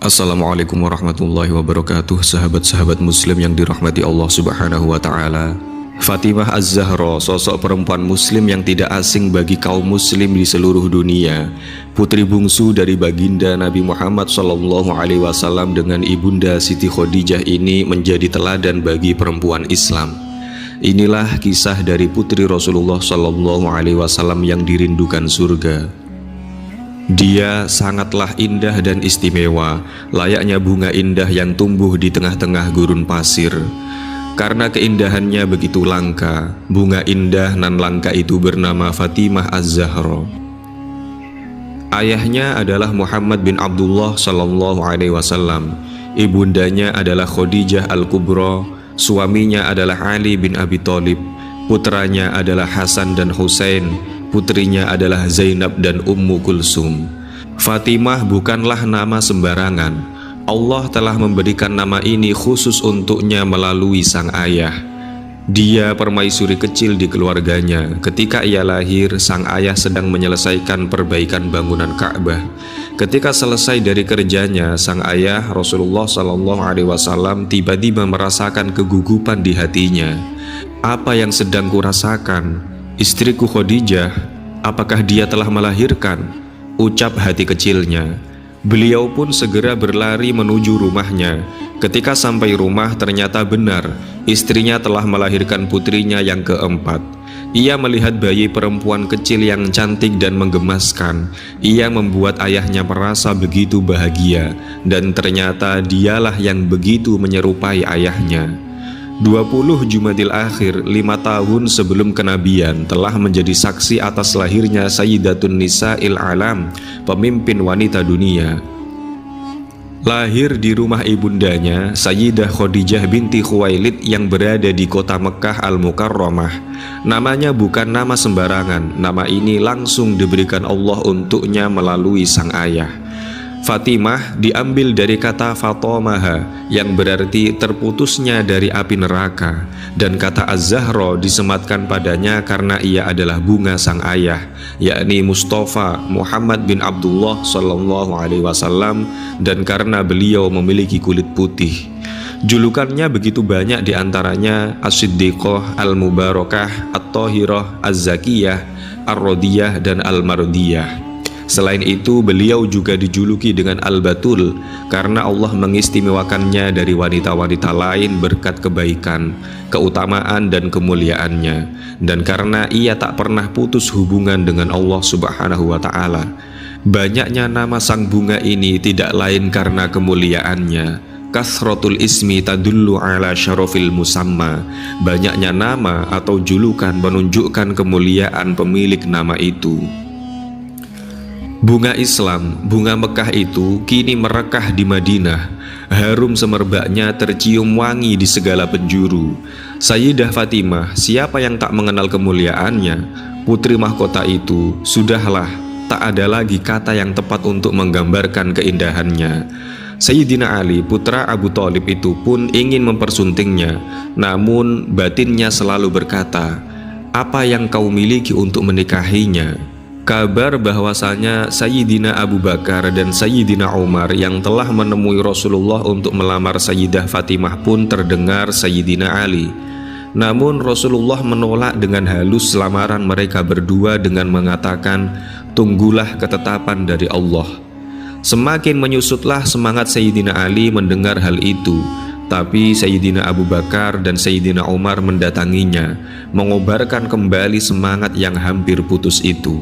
Assalamualaikum warahmatullahi wabarakatuh. Sahabat-sahabat muslim yang dirahmati Allah subhanahu wa ta'ala, Fatimah Az-Zahra, sosok perempuan muslim yang tidak asing bagi kaum muslim di seluruh dunia. Putri bungsu dari baginda Nabi Muhammad SAW dengan ibunda Siti Khadijah ini menjadi teladan bagi perempuan Islam. Inilah kisah dari putri Rasulullah SAW yang dirindukan surga. Dia sangatlah indah dan istimewa, layaknya bunga indah yang tumbuh di tengah-tengah gurun pasir. Karena keindahannya begitu langka, bunga indah nan langka itu bernama Fatimah Az-Zahra. Ayahnya adalah Muhammad bin Abdullah SAW, ibundanya adalah Khadijah Al-Kubra, suaminya adalah Ali bin Abi Thalib, putranya adalah Hasan dan Husain, putrinya adalah Zainab dan Ummu Kulsum. Fatimah bukanlah nama sembarangan. Allah telah memberikan nama ini khusus untuknya melalui sang ayah. Dia permaisuri kecil di keluarganya. Ketika ia lahir, sang ayah sedang menyelesaikan perbaikan bangunan Ka'bah. Ketika selesai dari kerjanya, sang ayah Rasulullah SAW tiba-tiba merasakan kegugupan di hatinya. Apa yang sedang kurasakan? Istriku Khadijah, apakah dia telah melahirkan? Ucap hati kecilnya. Beliau pun segera berlari menuju rumahnya. Ketika sampai rumah, ternyata benar, istrinya telah melahirkan putrinya yang keempat. Ia melihat bayi perempuan kecil yang cantik dan menggemaskan. Ia membuat ayahnya merasa begitu bahagia, dan ternyata dialah yang begitu menyerupai ayahnya. 20 Jumadil Akhir, 5 tahun sebelum kenabian, telah menjadi saksi atas lahirnya Sayyidatun Nisa'il Alam, pemimpin wanita dunia. Lahir di rumah ibundanya, Sayyidah Khadijah binti Khuwailid yang berada di kota Mekah Al-Mukarramah. Namanya bukan nama sembarangan, nama ini langsung diberikan Allah untuknya melalui sang ayah. Fatimah diambil dari kata Fatomaha yang berarti terputusnya dari api neraka, dan kata Az-Zahra disematkan padanya karena ia adalah bunga sang ayah, yakni Mustafa Muhammad bin Abdullah SAW, dan karena beliau memiliki kulit putih. Julukannya begitu banyak, diantaranya As-Siddiqah, Al-Mubarakah, At-Tahirah, Az-Zakiyah, Ar-Rodiyah, dan Al-Mardiyah. Selain itu, beliau juga dijuluki dengan Al-Batul karena Allah mengistimewakannya dari wanita-wanita lain berkat kebaikan, keutamaan, dan kemuliaannya, dan karena ia tak pernah putus hubungan dengan Allah Subhanahu wa ta'ala. Banyaknya nama sang bunga ini tidak lain karena kemuliaannya. Kasratul ismi tadullu ala syarafil musamma. Banyaknya nama atau julukan menunjukkan kemuliaan pemilik nama itu. Bunga Islam, bunga Mekah itu kini merekah di Madinah. Harum semerbaknya tercium wangi di segala penjuru. Sayyidah Fatimah, siapa yang tak mengenal kemuliaannya? Putri mahkota itu, sudahlah, tak ada lagi kata yang tepat untuk menggambarkan keindahannya. Sayyidina Ali, putra Abu Thalib itu pun ingin mempersuntingnya, namun batinnya selalu berkata, "Apa yang kau miliki untuk menikahinya?" Kabar bahwasanya Sayyidina Abu Bakar dan Sayyidina Umar yang telah menemui Rasulullah untuk melamar Sayyidah Fatimah pun terdengar Sayyidina Ali. Namun Rasulullah menolak dengan halus lamaran mereka berdua dengan mengatakan, "Tunggulah ketetapan dari Allah." Semakin menyusutlah semangat Sayyidina Ali mendengar hal itu. Tapi Sayyidina Abu Bakar dan Sayyidina Umar mendatanginya, mengobarkan kembali semangat yang hampir putus itu.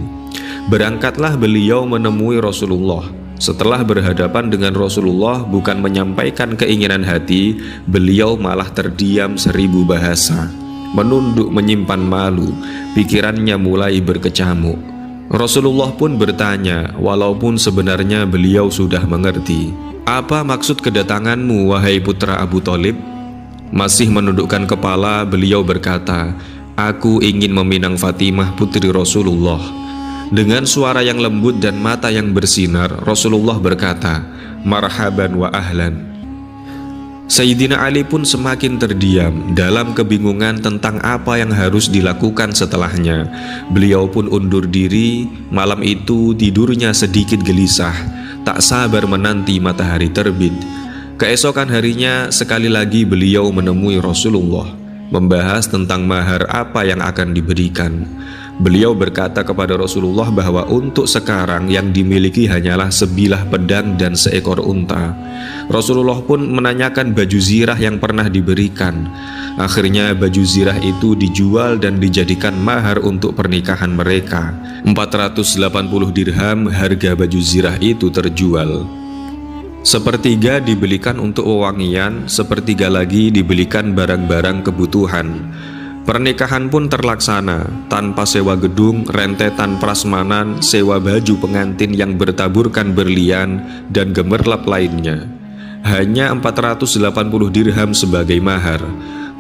Berangkatlah beliau menemui Rasulullah. Setelah berhadapan dengan Rasulullah, bukan menyampaikan keinginan hati, beliau malah terdiam 1000 bahasa. Menunduk menyimpan malu, pikirannya mulai berkecamuk. Rasulullah pun bertanya, walaupun sebenarnya beliau sudah mengerti, "Apa maksud kedatanganmu, wahai putra Abu Thalib?" Masih menundukkan kepala, beliau berkata, "Aku ingin meminang Fatimah putri Rasulullah." Dengan suara yang lembut dan mata yang bersinar, Rasulullah berkata, "Marhaban wa ahlan." Sayyidina Ali pun semakin terdiam dalam kebingungan tentang apa yang harus dilakukan setelahnya. Beliau pun undur diri. Malam itu tidurnya sedikit gelisah. tak sabar menanti matahari terbit. Keesokan harinya sekali lagi beliau menemui Rasulullah, membahas tentang mahar apa yang akan diberikan. Beliau berkata kepada Rasulullah bahwa untuk sekarang yang dimiliki hanyalah sebilah pedang dan seekor unta. Rasulullah pun menanyakan baju zirah yang pernah diberikan. Akhirnya baju zirah itu dijual dan dijadikan mahar untuk pernikahan mereka. 480 dirham harga baju zirah itu terjual. Sepertiga dibelikan untuk wewangian, sepertiga lagi dibelikan barang-barang kebutuhan. Pernikahan pun terlaksana tanpa sewa gedung, rentetan prasmanan, sewa baju pengantin yang bertaburkan berlian dan gemerlap lainnya. Hanya 480 dirham sebagai mahar.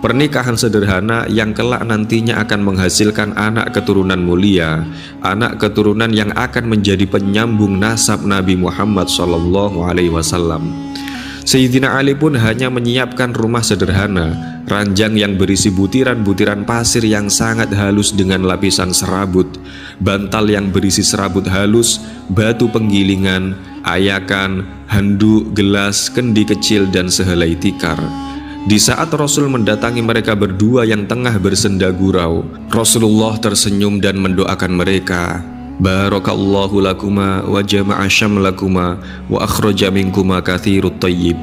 Pernikahan sederhana yang kelak nantinya akan menghasilkan anak keturunan mulia, anak keturunan yang akan menjadi penyambung nasab Nabi Muhammad SAW. Sayyidina Ali pun hanya menyiapkan rumah sederhana, ranjang yang berisi butiran-butiran pasir yang sangat halus dengan lapisan serabut, bantal yang berisi serabut halus, batu penggilingan, ayakan, handuk, gelas, kendi kecil, dan sehelai tikar. Di saat Rasul mendatangi mereka berdua yang tengah bersenda gurau, Rasulullah tersenyum dan mendoakan mereka. Barakallahu lakuma wa jama'a syamlakuma wa akhraja minkuma katsirut thayyib.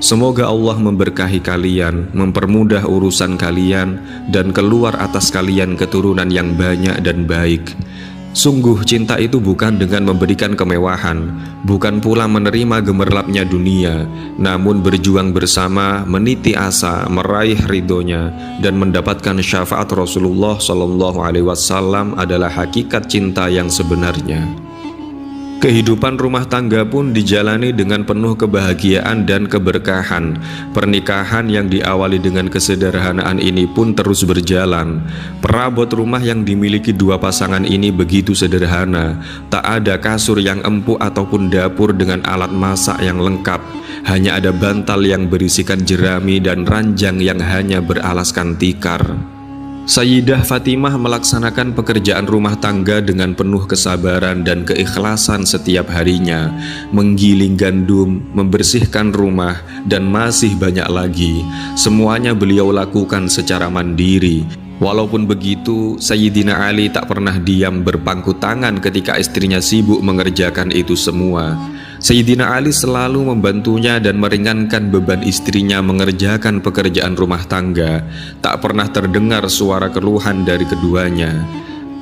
Semoga Allah memberkahi kalian, mempermudah urusan kalian, dan keluar atas kalian keturunan yang banyak dan baik. Sungguh cinta itu bukan dengan memberikan kemewahan, bukan pula menerima gemerlapnya dunia, namun berjuang bersama, meniti asa, meraih ridhonya, dan mendapatkan syafaat Rasulullah SAW adalah hakikat cinta yang sebenarnya. Kehidupan rumah tangga pun dijalani dengan penuh kebahagiaan dan keberkahan. Pernikahan yang diawali dengan kesederhanaan ini pun terus berjalan. Perabot rumah yang dimiliki dua pasangan ini begitu sederhana. Tak ada kasur yang empuk ataupun dapur dengan alat masak yang lengkap. Hanya ada bantal yang berisikan jerami dan ranjang yang hanya beralaskan tikar. Sayyidah Fatimah melaksanakan pekerjaan rumah tangga dengan penuh kesabaran dan keikhlasan setiap harinya, menggiling gandum, membersihkan rumah, dan masih banyak lagi. Semuanya beliau lakukan secara mandiri. Walaupun begitu, Sayyidina Ali tak pernah diam berpangku tangan ketika istrinya sibuk mengerjakan itu semua. Sayyidina Ali selalu membantunya dan meringankan beban istrinya mengerjakan pekerjaan rumah tangga. Tak pernah terdengar suara keluhan dari keduanya.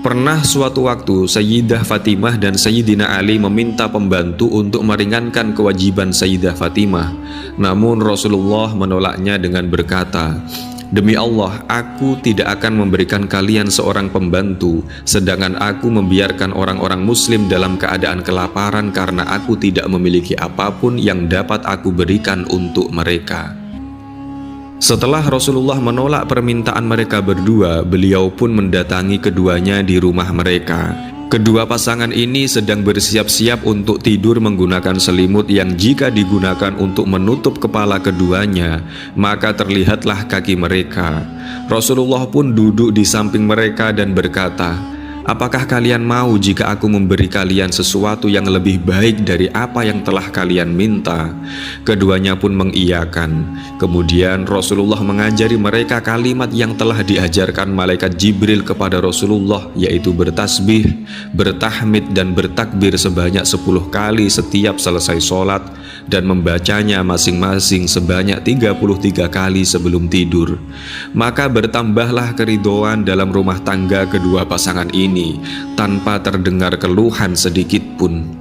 Pernah suatu waktu Sayyidah Fatimah dan Sayyidina Ali meminta pembantu untuk meringankan kewajiban Sayyidah Fatimah. Namun Rasulullah menolaknya dengan berkata, "Demi Allah, aku tidak akan memberikan kalian seorang pembantu, sedangkan aku membiarkan orang-orang muslim dalam keadaan kelaparan karena aku tidak memiliki apapun yang dapat aku berikan untuk mereka." Setelah Rasulullah menolak permintaan mereka berdua, beliau pun mendatangi keduanya di rumah mereka. Kedua pasangan ini sedang bersiap-siap untuk tidur menggunakan selimut yang jika digunakan untuk menutup kepala keduanya, maka terlihatlah kaki mereka. Rasulullah pun duduk di samping mereka dan berkata, "Apakah kalian mau jika aku memberi kalian sesuatu yang lebih baik dari apa yang telah kalian minta?" Keduanya pun mengiyakan. Kemudian Rasulullah mengajari mereka kalimat yang telah diajarkan malaikat Jibril kepada Rasulullah, yaitu bertasbih, bertahmid, dan bertakbir sebanyak 10 kali setiap selesai sholat, dan membacanya masing-masing sebanyak 33 kali sebelum tidur. Maka bertambahlah keridhoan dalam rumah tangga kedua pasangan ini tanpa terdengar keluhan sedikit pun.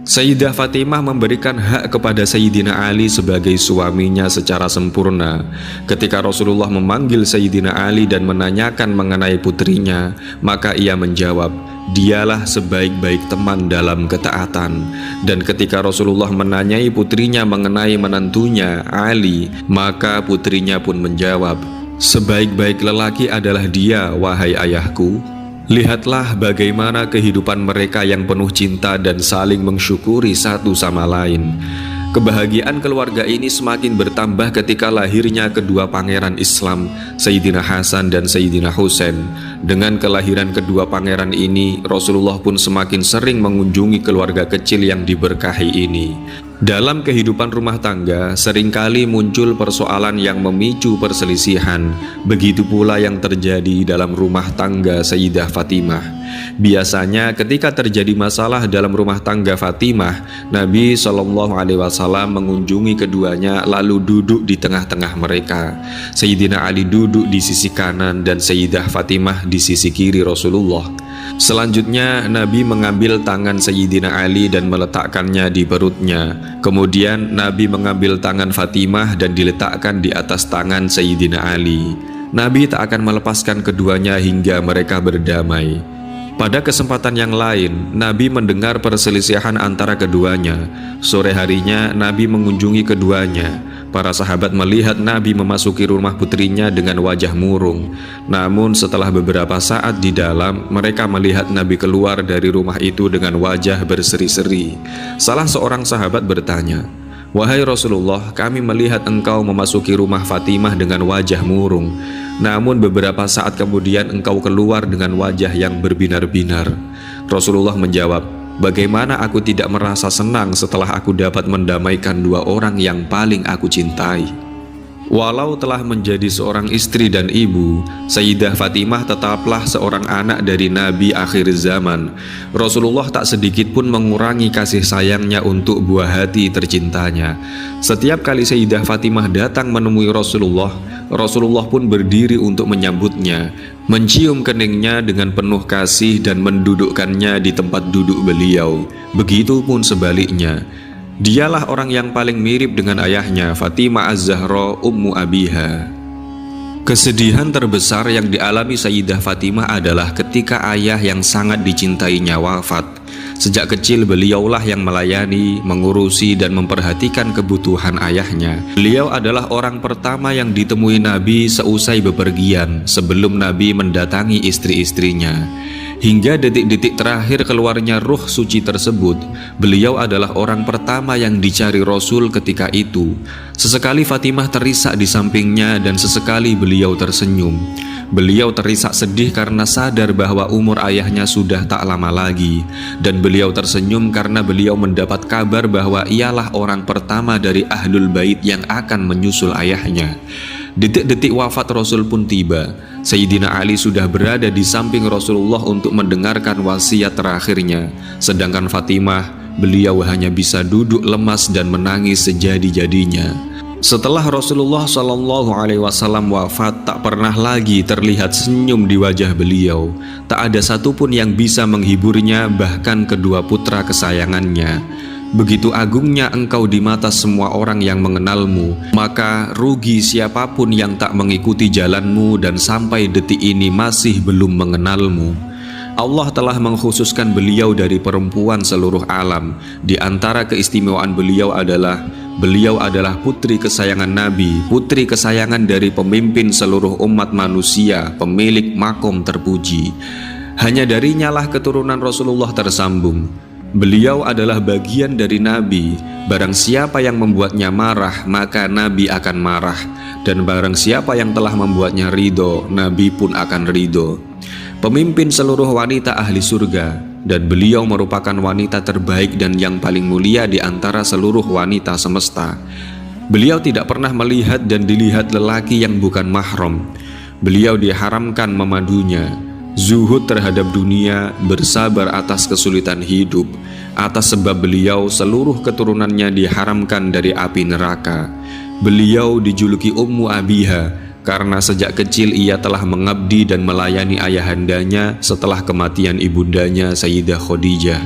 Sayyidah Fatimah memberikan hak kepada Sayyidina Ali sebagai suaminya secara sempurna. Ketika Rasulullah memanggil Sayyidina Ali dan menanyakan mengenai putrinya, maka ia menjawab, "Dialah sebaik-baik teman dalam ketaatan." Dan ketika Rasulullah menanyai putrinya mengenai menantunya Ali, maka putrinya pun menjawab, "Sebaik-baik lelaki adalah dia, wahai ayahku." Lihatlah bagaimana kehidupan mereka yang penuh cinta dan saling mensyukuri satu sama lain. Kebahagiaan keluarga ini semakin bertambah ketika lahirnya kedua pangeran Islam, Sayyidina Hasan dan Sayyidina Husain. Dengan kelahiran kedua pangeran ini, Rasulullah pun semakin sering mengunjungi keluarga kecil yang diberkahi ini. Dalam kehidupan rumah tangga, seringkali muncul persoalan yang memicu perselisihan. Begitu pula yang terjadi dalam rumah tangga Sayyidah Fatimah. Biasanya ketika terjadi masalah dalam rumah tangga Fatimah, Nabi SAW mengunjungi keduanya lalu duduk di tengah-tengah mereka. Sayyidina Ali duduk di sisi kanan dan Sayyidah Fatimah di sisi kiri Rasulullah. Selanjutnya Nabi mengambil tangan Sayyidina Ali dan meletakkannya di perutnya. Kemudian Nabi mengambil tangan Fatimah dan diletakkan di atas tangan Sayyidina Ali. Nabi tak akan melepaskan keduanya hingga mereka berdamai. Pada kesempatan yang lain, Nabi mendengar perselisihan antara keduanya. Sore harinya Nabi mengunjungi keduanya. Para sahabat melihat Nabi memasuki rumah putrinya dengan wajah murung. Namun setelah beberapa saat di dalam, mereka melihat Nabi keluar dari rumah itu dengan wajah berseri-seri. Salah seorang sahabat bertanya, "Wahai Rasulullah, kami melihat engkau memasuki rumah Fatimah dengan wajah murung. Namun beberapa saat kemudian engkau keluar dengan wajah yang berbinar-binar." Rasulullah menjawab, "Bagaimana aku tidak merasa senang setelah aku dapat mendamaikan dua orang yang paling aku cintai?" Walau telah menjadi seorang istri dan ibu, Sayyidah Fatimah tetaplah seorang anak dari Nabi akhir zaman. Rasulullah tak sedikit pun mengurangi kasih sayangnya untuk buah hati tercintanya. Setiap kali Sayyidah Fatimah datang menemui Rasulullah, Rasulullah pun berdiri untuk menyambutnya, mencium keningnya dengan penuh kasih dan mendudukkannya di tempat duduk beliau. Begitupun sebaliknya. Dialah orang yang paling mirip dengan ayahnya, Fatimah Az-Zahra Ummu Abiha. Kesedihan terbesar yang dialami Sayyidah Fatimah adalah ketika ayah yang sangat dicintainya wafat. Sejak kecil beliaulah yang melayani, mengurusi dan memperhatikan kebutuhan ayahnya. Beliau adalah orang pertama yang ditemui Nabi seusai bepergian, sebelum Nabi mendatangi istri-istrinya. Hingga detik-detik terakhir keluarnya ruh suci tersebut, beliau adalah orang pertama yang dicari Rasul ketika itu. Sesekali Fatimah terisak di sampingnya dan sesekali beliau tersenyum. Beliau terisak sedih karena sadar bahwa umur ayahnya sudah tak lama lagi. Dan beliau tersenyum karena beliau mendapat kabar bahwa ialah orang pertama dari Ahlul Bait yang akan menyusul ayahnya. Detik-detik wafat Rasul pun tiba. Sayyidina Ali sudah berada di samping Rasulullah untuk mendengarkan wasiat terakhirnya. Sedangkan Fatimah, beliau hanya bisa duduk lemas dan menangis sejadi-jadinya. Setelah Rasulullah SAW wafat, tak pernah lagi terlihat senyum di wajah beliau. Tak ada satupun yang bisa menghiburnya, bahkan kedua putra kesayangannya. Begitu agungnya engkau di mata semua orang yang mengenalmu, maka rugi siapapun yang tak mengikuti jalanmu dan sampai detik ini masih belum mengenalmu. Allah telah mengkhususkan beliau dari perempuan seluruh alam. Di antara keistimewaan beliau adalah putri kesayangan Nabi, putri kesayangan dari pemimpin seluruh umat manusia, pemilik makom terpuji. Hanya darinya lah keturunan Rasulullah tersambung. Beliau adalah bagian dari Nabi. Barang siapa yang membuatnya marah, maka Nabi akan marah. Dan barang siapa yang telah membuatnya ridho, Nabi pun akan ridho. Pemimpin seluruh wanita ahli surga, dan beliau merupakan wanita terbaik dan yang paling mulia di antara seluruh wanita semesta. Beliau tidak pernah melihat dan dilihat lelaki yang bukan mahram. Beliau diharamkan memadunya. Zuhud terhadap dunia, bersabar atas kesulitan hidup. Atas sebab beliau, seluruh keturunannya diharamkan dari api neraka. Beliau dijuluki Ummu Abiha karena sejak kecil ia telah mengabdi dan melayani ayahandanya setelah kematian ibundanya Sayyidah Khadijah.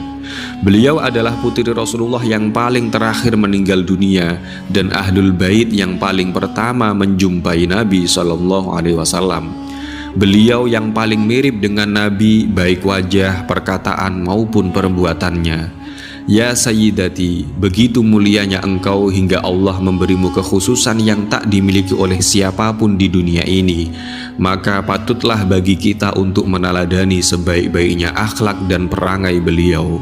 Beliau adalah putri Rasulullah yang paling terakhir meninggal dunia dan Ahlul Bait yang paling pertama menjumpai Nabi SAW. Beliau yang paling mirip dengan Nabi, baik wajah, perkataan maupun perbuatannya. Ya Sayyidati, begitu mulianya engkau hingga Allah memberimu kekhususan yang tak dimiliki oleh siapapun di dunia ini. Maka patutlah bagi kita untuk meneladani sebaik-baiknya akhlak dan perangai beliau.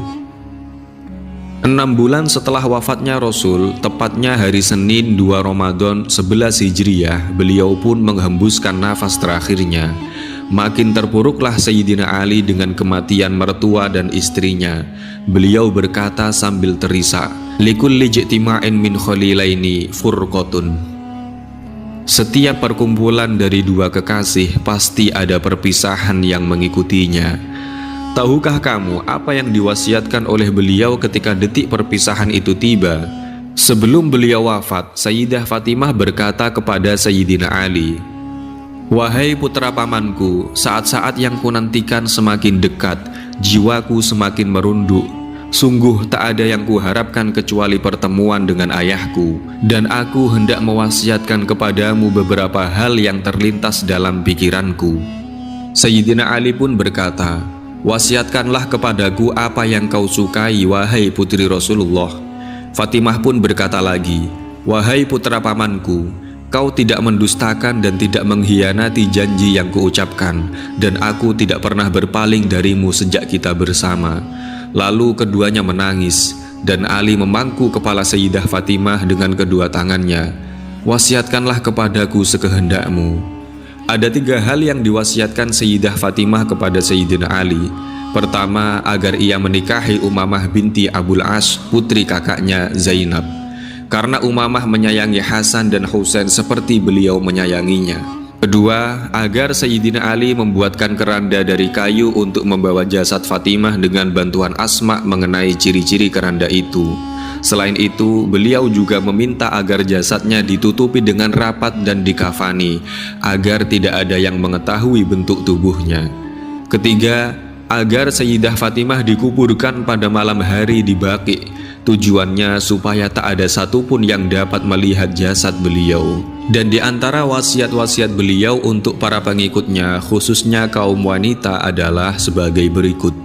6 bulan setelah wafatnya Rasul, tepatnya hari Senin 2 Ramadan 11 Hijriah, beliau pun menghembuskan nafas terakhirnya. Makin terpuruklah Sayyidina Ali dengan kematian mertua dan istrinya. Beliau berkata sambil terisak, "Likulli ijtima'in min khalilaini furqatun." Setiap perkumpulan dari dua kekasih pasti ada perpisahan yang mengikutinya. Tahukah kamu apa yang diwasiatkan oleh beliau ketika detik perpisahan itu tiba? Sebelum beliau wafat, Sayyidah Fatimah berkata kepada Sayyidina Ali, "Wahai putra pamanku, saat-saat yang kunantikan semakin dekat, jiwaku semakin merunduk. Sungguh tak ada yang kuharapkan kecuali pertemuan dengan ayahku, dan aku hendak mewasiatkan kepadamu beberapa hal yang terlintas dalam pikiranku." Sayyidina Ali pun berkata, "Wasiatkanlah kepadaku apa yang kau sukai, wahai putri Rasulullah." Fatimah pun berkata lagi, "Wahai putra pamanku, kau tidak mendustakan dan tidak mengkhianati janji yang kuucapkan, dan aku tidak pernah berpaling darimu sejak kita bersama." Lalu keduanya menangis, dan Ali memangku kepala Sayyidah Fatimah dengan kedua tangannya. "Wasiatkanlah kepadaku sekehendakmu." Ada 3 hal yang diwasiatkan Sayyidah Fatimah kepada Sayyidina Ali. Pertama, agar ia menikahi Umamah binti Abul As, putri kakaknya Zainab, karena Umamah menyayangi Hasan dan Husain seperti beliau menyayanginya. Kedua, agar Sayyidina Ali membuatkan keranda dari kayu untuk membawa jasad Fatimah dengan bantuan Asma mengenai ciri-ciri keranda itu. Selain itu, beliau juga meminta agar jasadnya ditutupi dengan rapat dan dikafani, agar tidak ada yang mengetahui bentuk tubuhnya. Ketiga, agar Sayyidah Fatimah dikuburkan pada malam hari di Baqi. Tujuannya supaya tak ada satupun yang dapat melihat jasad beliau. Dan di antara wasiat-wasiat beliau untuk para pengikutnya, khususnya kaum wanita, adalah sebagai berikut.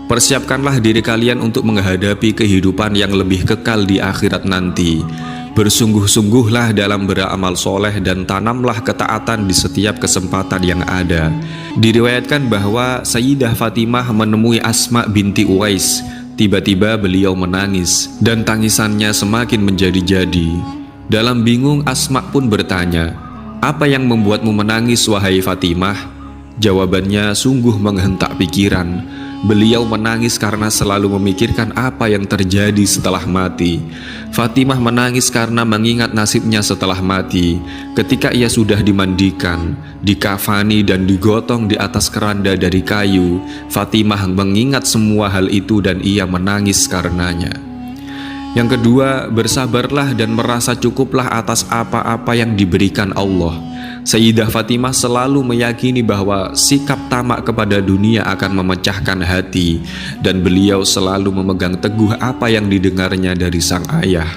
Persiapkanlah diri kalian untuk menghadapi kehidupan yang lebih kekal di akhirat nanti. Bersungguh-sungguhlah dalam beramal soleh dan tanamlah ketaatan di setiap kesempatan yang ada. Diriwayatkan bahwa Sayyidah Fatimah menemui Asma binti Uwais. Tiba-tiba beliau menangis dan tangisannya semakin menjadi-jadi. Dalam bingung, Asma pun bertanya, "Apa yang membuatmu menangis, wahai Fatimah?" Jawabannya sungguh menghentak pikiran. Beliau menangis karena selalu memikirkan apa yang terjadi setelah mati. Fatimah menangis karena mengingat nasibnya setelah mati. Ketika ia sudah dimandikan, dikafani dan digotong di atas keranda dari kayu, Fatimah mengingat semua hal itu dan ia menangis karenanya. Yang kedua, bersabarlah dan merasa cukuplah atas apa-apa yang diberikan Allah. Sayyidah Fatimah selalu meyakini bahwa sikap tamak kepada dunia akan memecahkan hati, dan beliau selalu memegang teguh apa yang didengarnya dari sang ayah.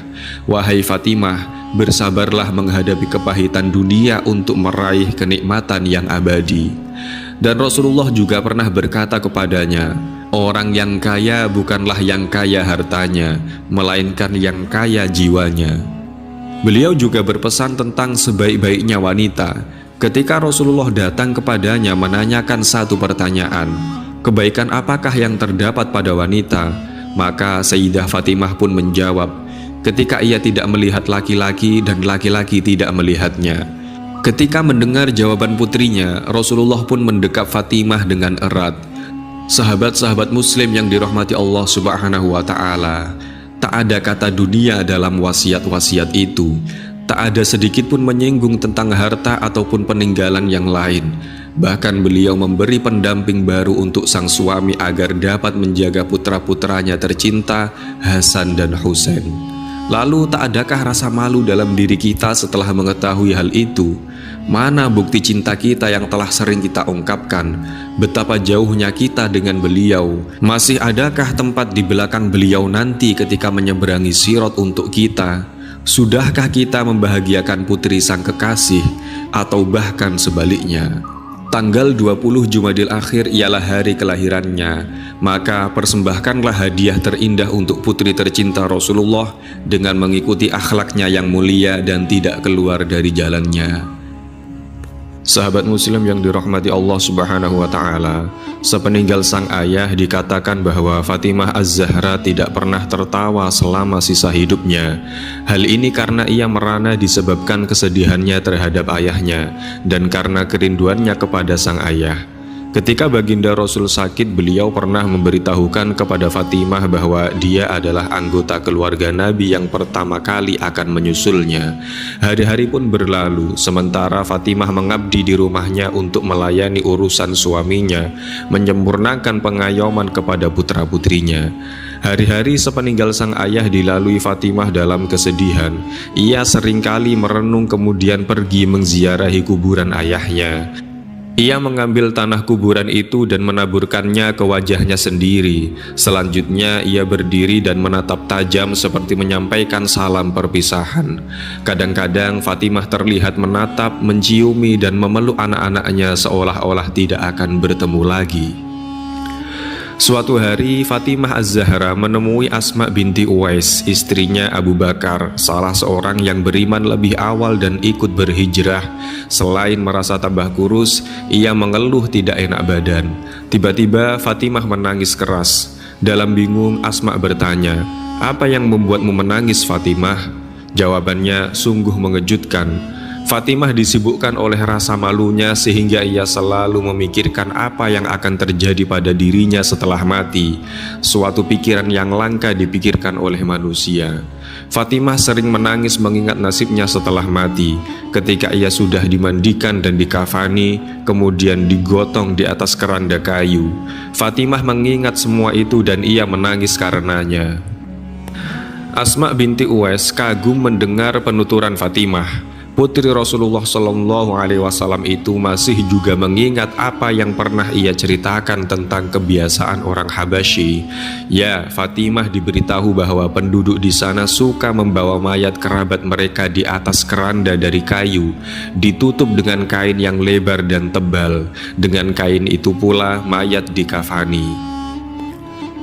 "Wahai Fatimah, bersabarlah menghadapi kepahitan dunia untuk meraih kenikmatan yang abadi." Dan Rasulullah juga pernah berkata kepadanya, "Orang yang kaya bukanlah yang kaya hartanya, melainkan yang kaya jiwanya." Beliau juga berpesan tentang sebaik-baiknya wanita. Ketika Rasulullah datang kepadanya menanyakan satu pertanyaan, "Kebaikan apakah yang terdapat pada wanita?" Maka Sayyidah Fatimah pun menjawab, "Ketika ia tidak melihat laki-laki dan laki-laki tidak melihatnya." Ketika mendengar jawaban putrinya, Rasulullah pun mendekap Fatimah dengan erat. Sahabat-sahabat Muslim yang dirahmati Allah Subhanahu wa Ta'ala, tak ada kata dunia dalam wasiat-wasiat itu. Tak ada sedikit pun menyinggung tentang harta ataupun peninggalan yang lain. Bahkan beliau memberi pendamping baru untuk sang suami agar dapat menjaga putra-putranya tercinta, Hasan dan Husain. Lalu tak adakah rasa malu dalam diri kita setelah mengetahui hal itu? Mana bukti cinta kita yang telah sering kita ungkapkan? Betapa jauhnya kita dengan beliau? Masih adakah tempat di belakang beliau nanti ketika menyeberangi Sirat untuk kita? Sudahkah kita membahagiakan putri sang kekasih? Atau bahkan sebaliknya? Tanggal 20 Jumadil Akhir ialah hari kelahirannya. Maka persembahkanlah hadiah terindah untuk putri tercinta Rasulullah dengan mengikuti akhlaknya yang mulia dan tidak keluar dari jalannya. Sahabat muslim yang dirahmati Allah Subhanahu wa Ta'ala, sepeninggal sang ayah dikatakan bahwa Fatimah Az-Zahra tidak pernah tertawa selama sisa hidupnya. Hal ini karena ia merana disebabkan kesedihannya terhadap ayahnya dan karena kerinduannya kepada sang ayah. Ketika baginda Rasul sakit, beliau pernah memberitahukan kepada Fatimah bahwa dia adalah anggota keluarga Nabi yang pertama kali akan menyusulnya. Hari-hari pun berlalu, sementara Fatimah mengabdi di rumahnya untuk melayani urusan suaminya, menyempurnakan pengayoman kepada putra-putrinya. Hari-hari sepeninggal sang ayah dilalui Fatimah dalam kesedihan. Ia seringkali merenung kemudian pergi mengziarahi kuburan ayahnya. Ia mengambil tanah kuburan itu dan menaburkannya ke wajahnya sendiri. Selanjutnya ia berdiri dan menatap tajam seperti menyampaikan salam perpisahan. Kadang-kadang Fatimah terlihat menatap, menciumi dan memeluk anak-anaknya seolah-olah tidak akan bertemu lagi. Suatu hari Fatimah Az-Zahra menemui Asma binti Uwais, istrinya Abu Bakar, salah seorang yang beriman lebih awal dan ikut berhijrah. Selain merasa tambah kurus, ia mengeluh tidak enak badan. Tiba-tiba Fatimah menangis keras. Dalam bingung, Asma bertanya, "Apa yang membuatmu menangis, Fatimah?" Jawabannya sungguh mengejutkan. Fatimah disibukkan oleh rasa malunya sehingga ia selalu memikirkan apa yang akan terjadi pada dirinya setelah mati, suatu pikiran yang langka dipikirkan oleh manusia. Fatimah sering menangis mengingat nasibnya setelah mati, ketika ia sudah dimandikan dan dikafani, kemudian digotong di atas keranda kayu. Fatimah mengingat semua itu dan ia menangis karenanya. Asma binti Uwais kagum mendengar penuturan Fatimah. Putri Rasulullah SAW itu masih juga mengingat apa yang pernah ia ceritakan tentang kebiasaan orang Habasyi. Ya, Fatimah diberitahu bahwa penduduk di sana suka membawa mayat kerabat mereka di atas keranda dari kayu, ditutup dengan kain yang lebar dan tebal. Dengan kain itu pula mayat dikafani.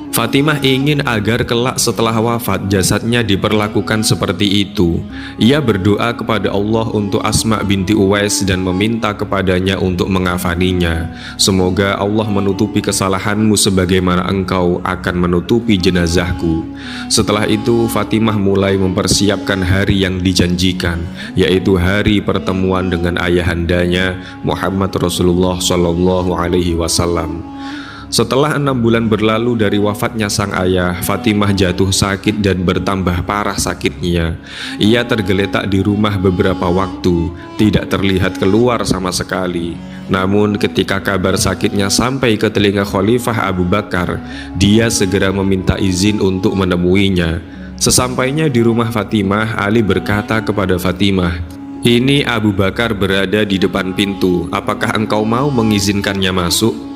Fatimah ingin agar kelak setelah wafat jasadnya diperlakukan seperti itu. Ia berdoa kepada Allah untuk Asma binti Uwais dan meminta kepadanya untuk mengafaninya. Semoga Allah menutupi kesalahanmu sebagaimana engkau akan menutupi jenazahku. Setelah itu Fatimah mulai mempersiapkan hari yang dijanjikan, yaitu hari pertemuan dengan ayahandanya Muhammad Rasulullah SAW. Setelah 6 bulan berlalu dari wafatnya sang ayah, Fatimah jatuh sakit dan bertambah parah sakitnya. Ia tergeletak di rumah beberapa waktu, tidak terlihat keluar sama sekali. Namun ketika kabar sakitnya sampai ke telinga Khalifah Abu Bakar, dia segera meminta izin untuk menemuinya. Sesampainya di rumah Fatimah, Ali berkata kepada Fatimah, "Ini Abu Bakar berada di depan pintu, apakah engkau mau mengizinkannya masuk?"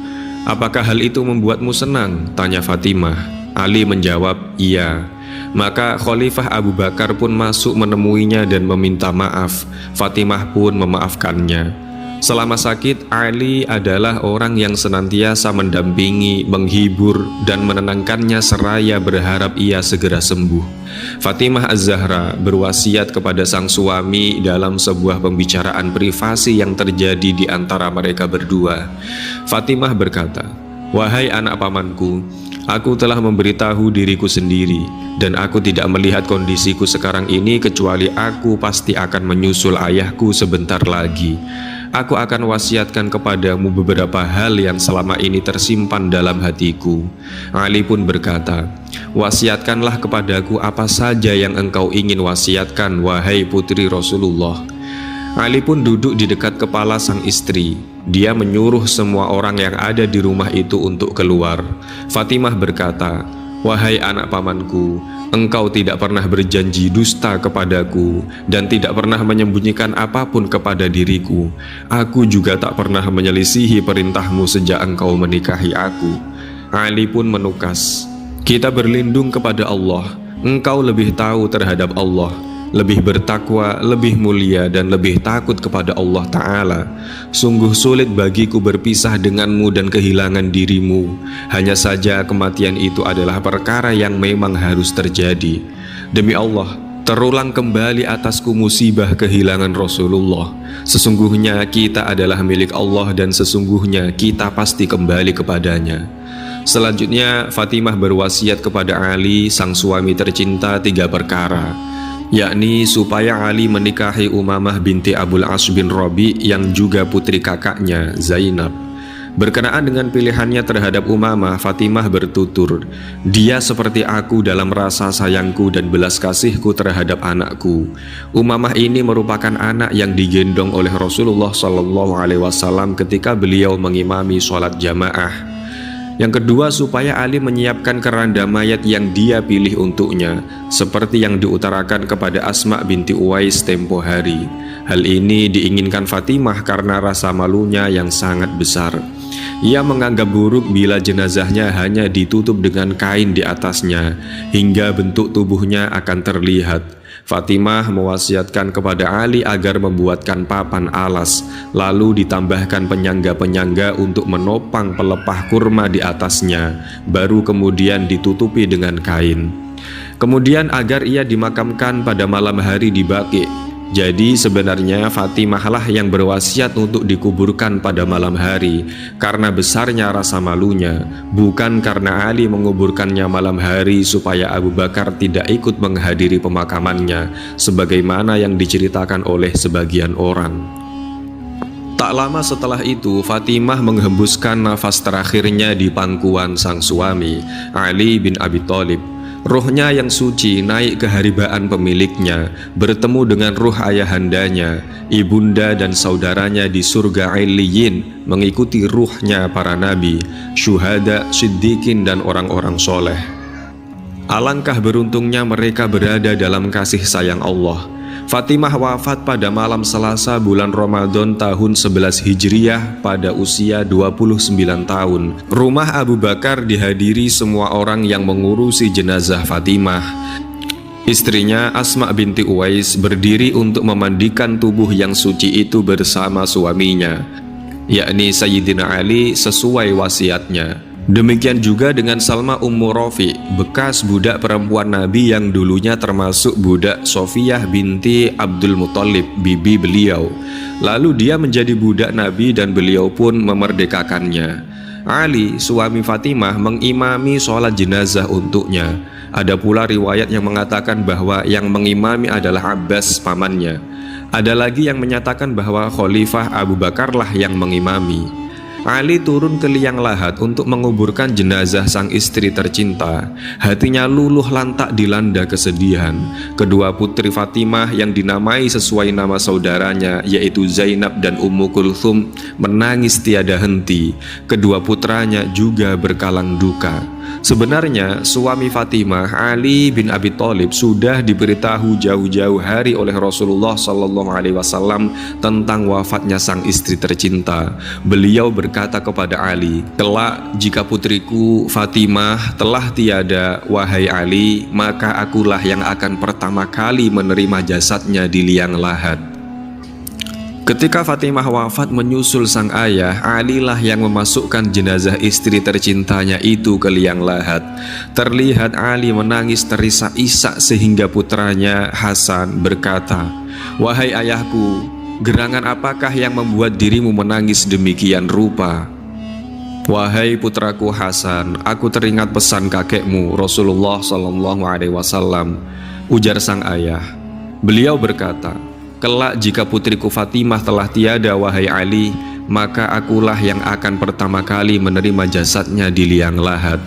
"Apakah hal itu membuatmu senang?" tanya Fatimah. Ali menjawab, "Iya." Maka Khalifah Abu Bakar pun masuk menemuinya dan meminta maaf. Fatimah pun memaafkannya. Selama sakit, Ali adalah orang yang senantiasa mendampingi, menghibur, dan menenangkannya seraya berharap ia segera sembuh. Fatimah Az-Zahra berwasiat kepada sang suami dalam sebuah pembicaraan privasi yang terjadi di antara mereka berdua. Fatimah berkata, "Wahai anak pamanku, aku telah memberitahu diriku sendiri, dan aku tidak melihat kondisiku sekarang ini kecuali aku pasti akan menyusul ayahku sebentar lagi. Aku akan wasiatkan kepadamu beberapa hal yang selama ini tersimpan dalam hatiku." Ali pun berkata, "Wasiatkanlah kepadaku apa saja yang engkau ingin wasiatkan, wahai putri Rasulullah." Ali pun duduk di dekat kepala sang istri. Dia menyuruh semua orang yang ada di rumah itu untuk keluar. Fatimah berkata, "Wahai anak pamanku, engkau tidak pernah berjanji dusta kepadaku dan tidak pernah menyembunyikan apapun kepada diriku. Aku juga tak pernah menyelisihi perintahmu sejak engkau menikahi aku." Ali pun menukas, "Kita berlindung kepada Allah. Engkau lebih tahu terhadap Allah, lebih bertakwa, lebih mulia, dan lebih takut kepada Allah Ta'ala. Sungguh sulit bagiku berpisah denganmu dan kehilangan dirimu. Hanya saja kematian itu adalah perkara yang memang harus terjadi. Demi Allah, Terulang kembali atasku musibah kehilangan Rasulullah. Sesungguhnya kita adalah milik Allah dan sesungguhnya kita pasti kembali kepadanya. Selanjutnya Fatimah berwasiat kepada Ali, sang suami tercinta, 3 perkara, yakni supaya Ali menikahi Umamah binti Abul As bin Rabi yang juga putri kakaknya Zainab. Berkenaan dengan pilihannya terhadap Umamah, Fatimah bertutur, "Dia seperti aku dalam rasa sayangku dan belas kasihku terhadap anakku." Umamah ini merupakan anak yang digendong oleh Rasulullah SAW ketika beliau mengimami sholat jamaah. Yang kedua, supaya Ali menyiapkan keranda mayat yang dia pilih untuknya, seperti yang diutarakan kepada Asma binti Uwais tempo hari. Hal ini diinginkan Fatimah karena rasa malunya yang sangat besar. Ia menganggap buruk bila jenazahnya hanya ditutup dengan kain di atasnya, hingga bentuk tubuhnya akan terlihat. Fatimah mewasiatkan kepada Ali agar membuatkan papan alas, lalu ditambahkan penyangga-penyangga untuk menopang pelepah kurma di atasnya, baru kemudian ditutupi dengan kain. Kemudian agar ia dimakamkan pada malam hari di Baqi. Jadi sebenarnya Fatimahlah yang berwasiat untuk dikuburkan pada malam hari karena besarnya rasa malunya, bukan karena Ali menguburkannya malam hari supaya Abu Bakar tidak ikut menghadiri pemakamannya, sebagaimana yang diceritakan oleh sebagian orang. Tak lama setelah itu, Fatimah menghembuskan nafas terakhirnya di pangkuan sang suami, Ali bin Abi Thalib. Ruhnya yang suci naik ke haribaan pemiliknya, bertemu dengan ruh ayahandanya, ibunda dan saudaranya di surga Illiyin, mengikuti ruhnya para nabi, syuhada, siddiqin dan orang-orang soleh. Alangkah beruntungnya mereka berada dalam kasih sayang Allah. Fatimah wafat pada malam Selasa bulan Ramadan tahun 11 Hijriah pada usia 29 tahun. Rumah Abu Bakar dihadiri semua orang yang mengurusi jenazah Fatimah. Istrinya Asma binti Uwais berdiri untuk memandikan tubuh yang suci itu bersama suaminya, yakni Sayyidina Ali sesuai wasiatnya. Demikian juga dengan Salma Ummu Rafi, bekas budak perempuan Nabi yang dulunya termasuk budak Sofiyah binti Abdul Muthalib, bibi beliau. Lalu dia menjadi budak Nabi dan beliau pun memerdekakannya. Ali, suami Fatimah, mengimami sholat jenazah untuknya. Ada pula riwayat yang mengatakan bahwa yang mengimami adalah Abbas, pamannya. Ada lagi yang menyatakan bahwa Khalifah Abu Bakarlah yang mengimami. Ali turun ke liang lahat untuk menguburkan jenazah sang istri tercinta. Hatinya luluh lantak dilanda kesedihan. Kedua putri Fatimah yang dinamai sesuai nama saudaranya, yaitu Zainab dan Ummu Kulthum, menangis tiada henti. Kedua putranya juga berkalang duka. Sebenarnya suami Fatimah, Ali bin Abi Thalib, sudah diberitahu jauh-jauh hari oleh Rasulullah SAW tentang wafatnya sang istri tercinta. Beliau berkata kepada Ali, "Kelak jika putriku Fatimah telah tiada, wahai Ali, maka akulah yang akan pertama kali menerima jasadnya di liang lahat." Ketika Fatimah wafat menyusul sang ayah, Ali lah yang memasukkan jenazah istri tercintanya itu ke liang lahat. Terlihat Ali menangis terisak-isak sehingga putranya Hasan berkata, "Wahai ayahku, gerangan apakah yang membuat dirimu menangis demikian rupa?" "Wahai putraku Hasan, aku teringat pesan kakekmu Rasulullah SAW," ujar sang ayah. Beliau berkata, "Kelak jika putriku Fatimah telah tiada, wahai Ali, maka akulah yang akan pertama kali menerima jasadnya di liang lahat."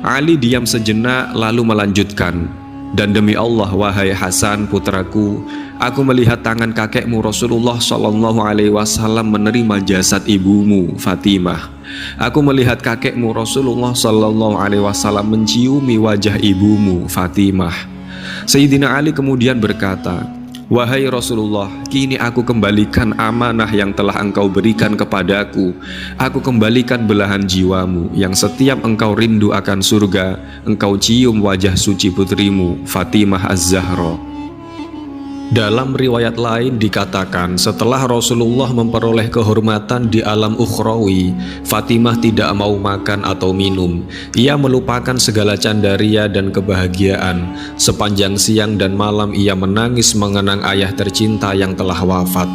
Ali diam sejenak lalu melanjutkan, "Dan demi Allah, wahai Hasan putraku, aku melihat tangan kakekmu Rasulullah SAW menerima jasad ibumu Fatimah. Aku melihat kakekmu Rasulullah SAW menciumi wajah ibumu Fatimah." Sayyidina Ali kemudian berkata, "Wahai Rasulullah, kini aku kembalikan amanah yang telah engkau berikan kepadaku. Aku kembalikan belahan jiwamu yang setiap engkau rindu akan surga, engkau cium wajah suci putrimu Fatimah Az-Zahra." Dalam riwayat lain dikatakan setelah Rasulullah memperoleh kehormatan di alam ukhrawi, Fatimah tidak mau makan atau minum. Ia melupakan segala candaria dan kebahagiaan. Sepanjang siang dan malam ia menangis mengenang ayah tercinta yang telah wafat.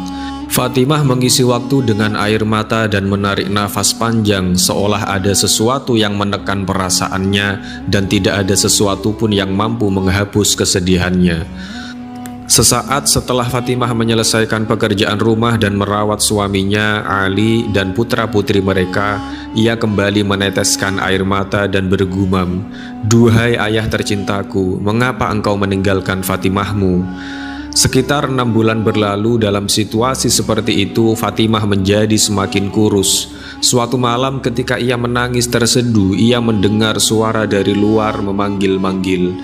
Fatimah mengisi waktu dengan air mata dan menarik nafas panjang, seolah ada sesuatu yang menekan perasaannya dan tidak ada sesuatu pun yang mampu menghapus kesedihannya. Sesaat setelah Fatimah menyelesaikan pekerjaan rumah dan merawat suaminya Ali dan putra-putri mereka, ia kembali meneteskan air mata dan bergumam, "Duhai ayah tercintaku, mengapa engkau meninggalkan Fatimahmu?" Sekitar 6 bulan berlalu dalam situasi seperti itu, Fatimah menjadi semakin kurus. Suatu malam ketika ia menangis terseduh, ia mendengar suara dari luar memanggil-manggil,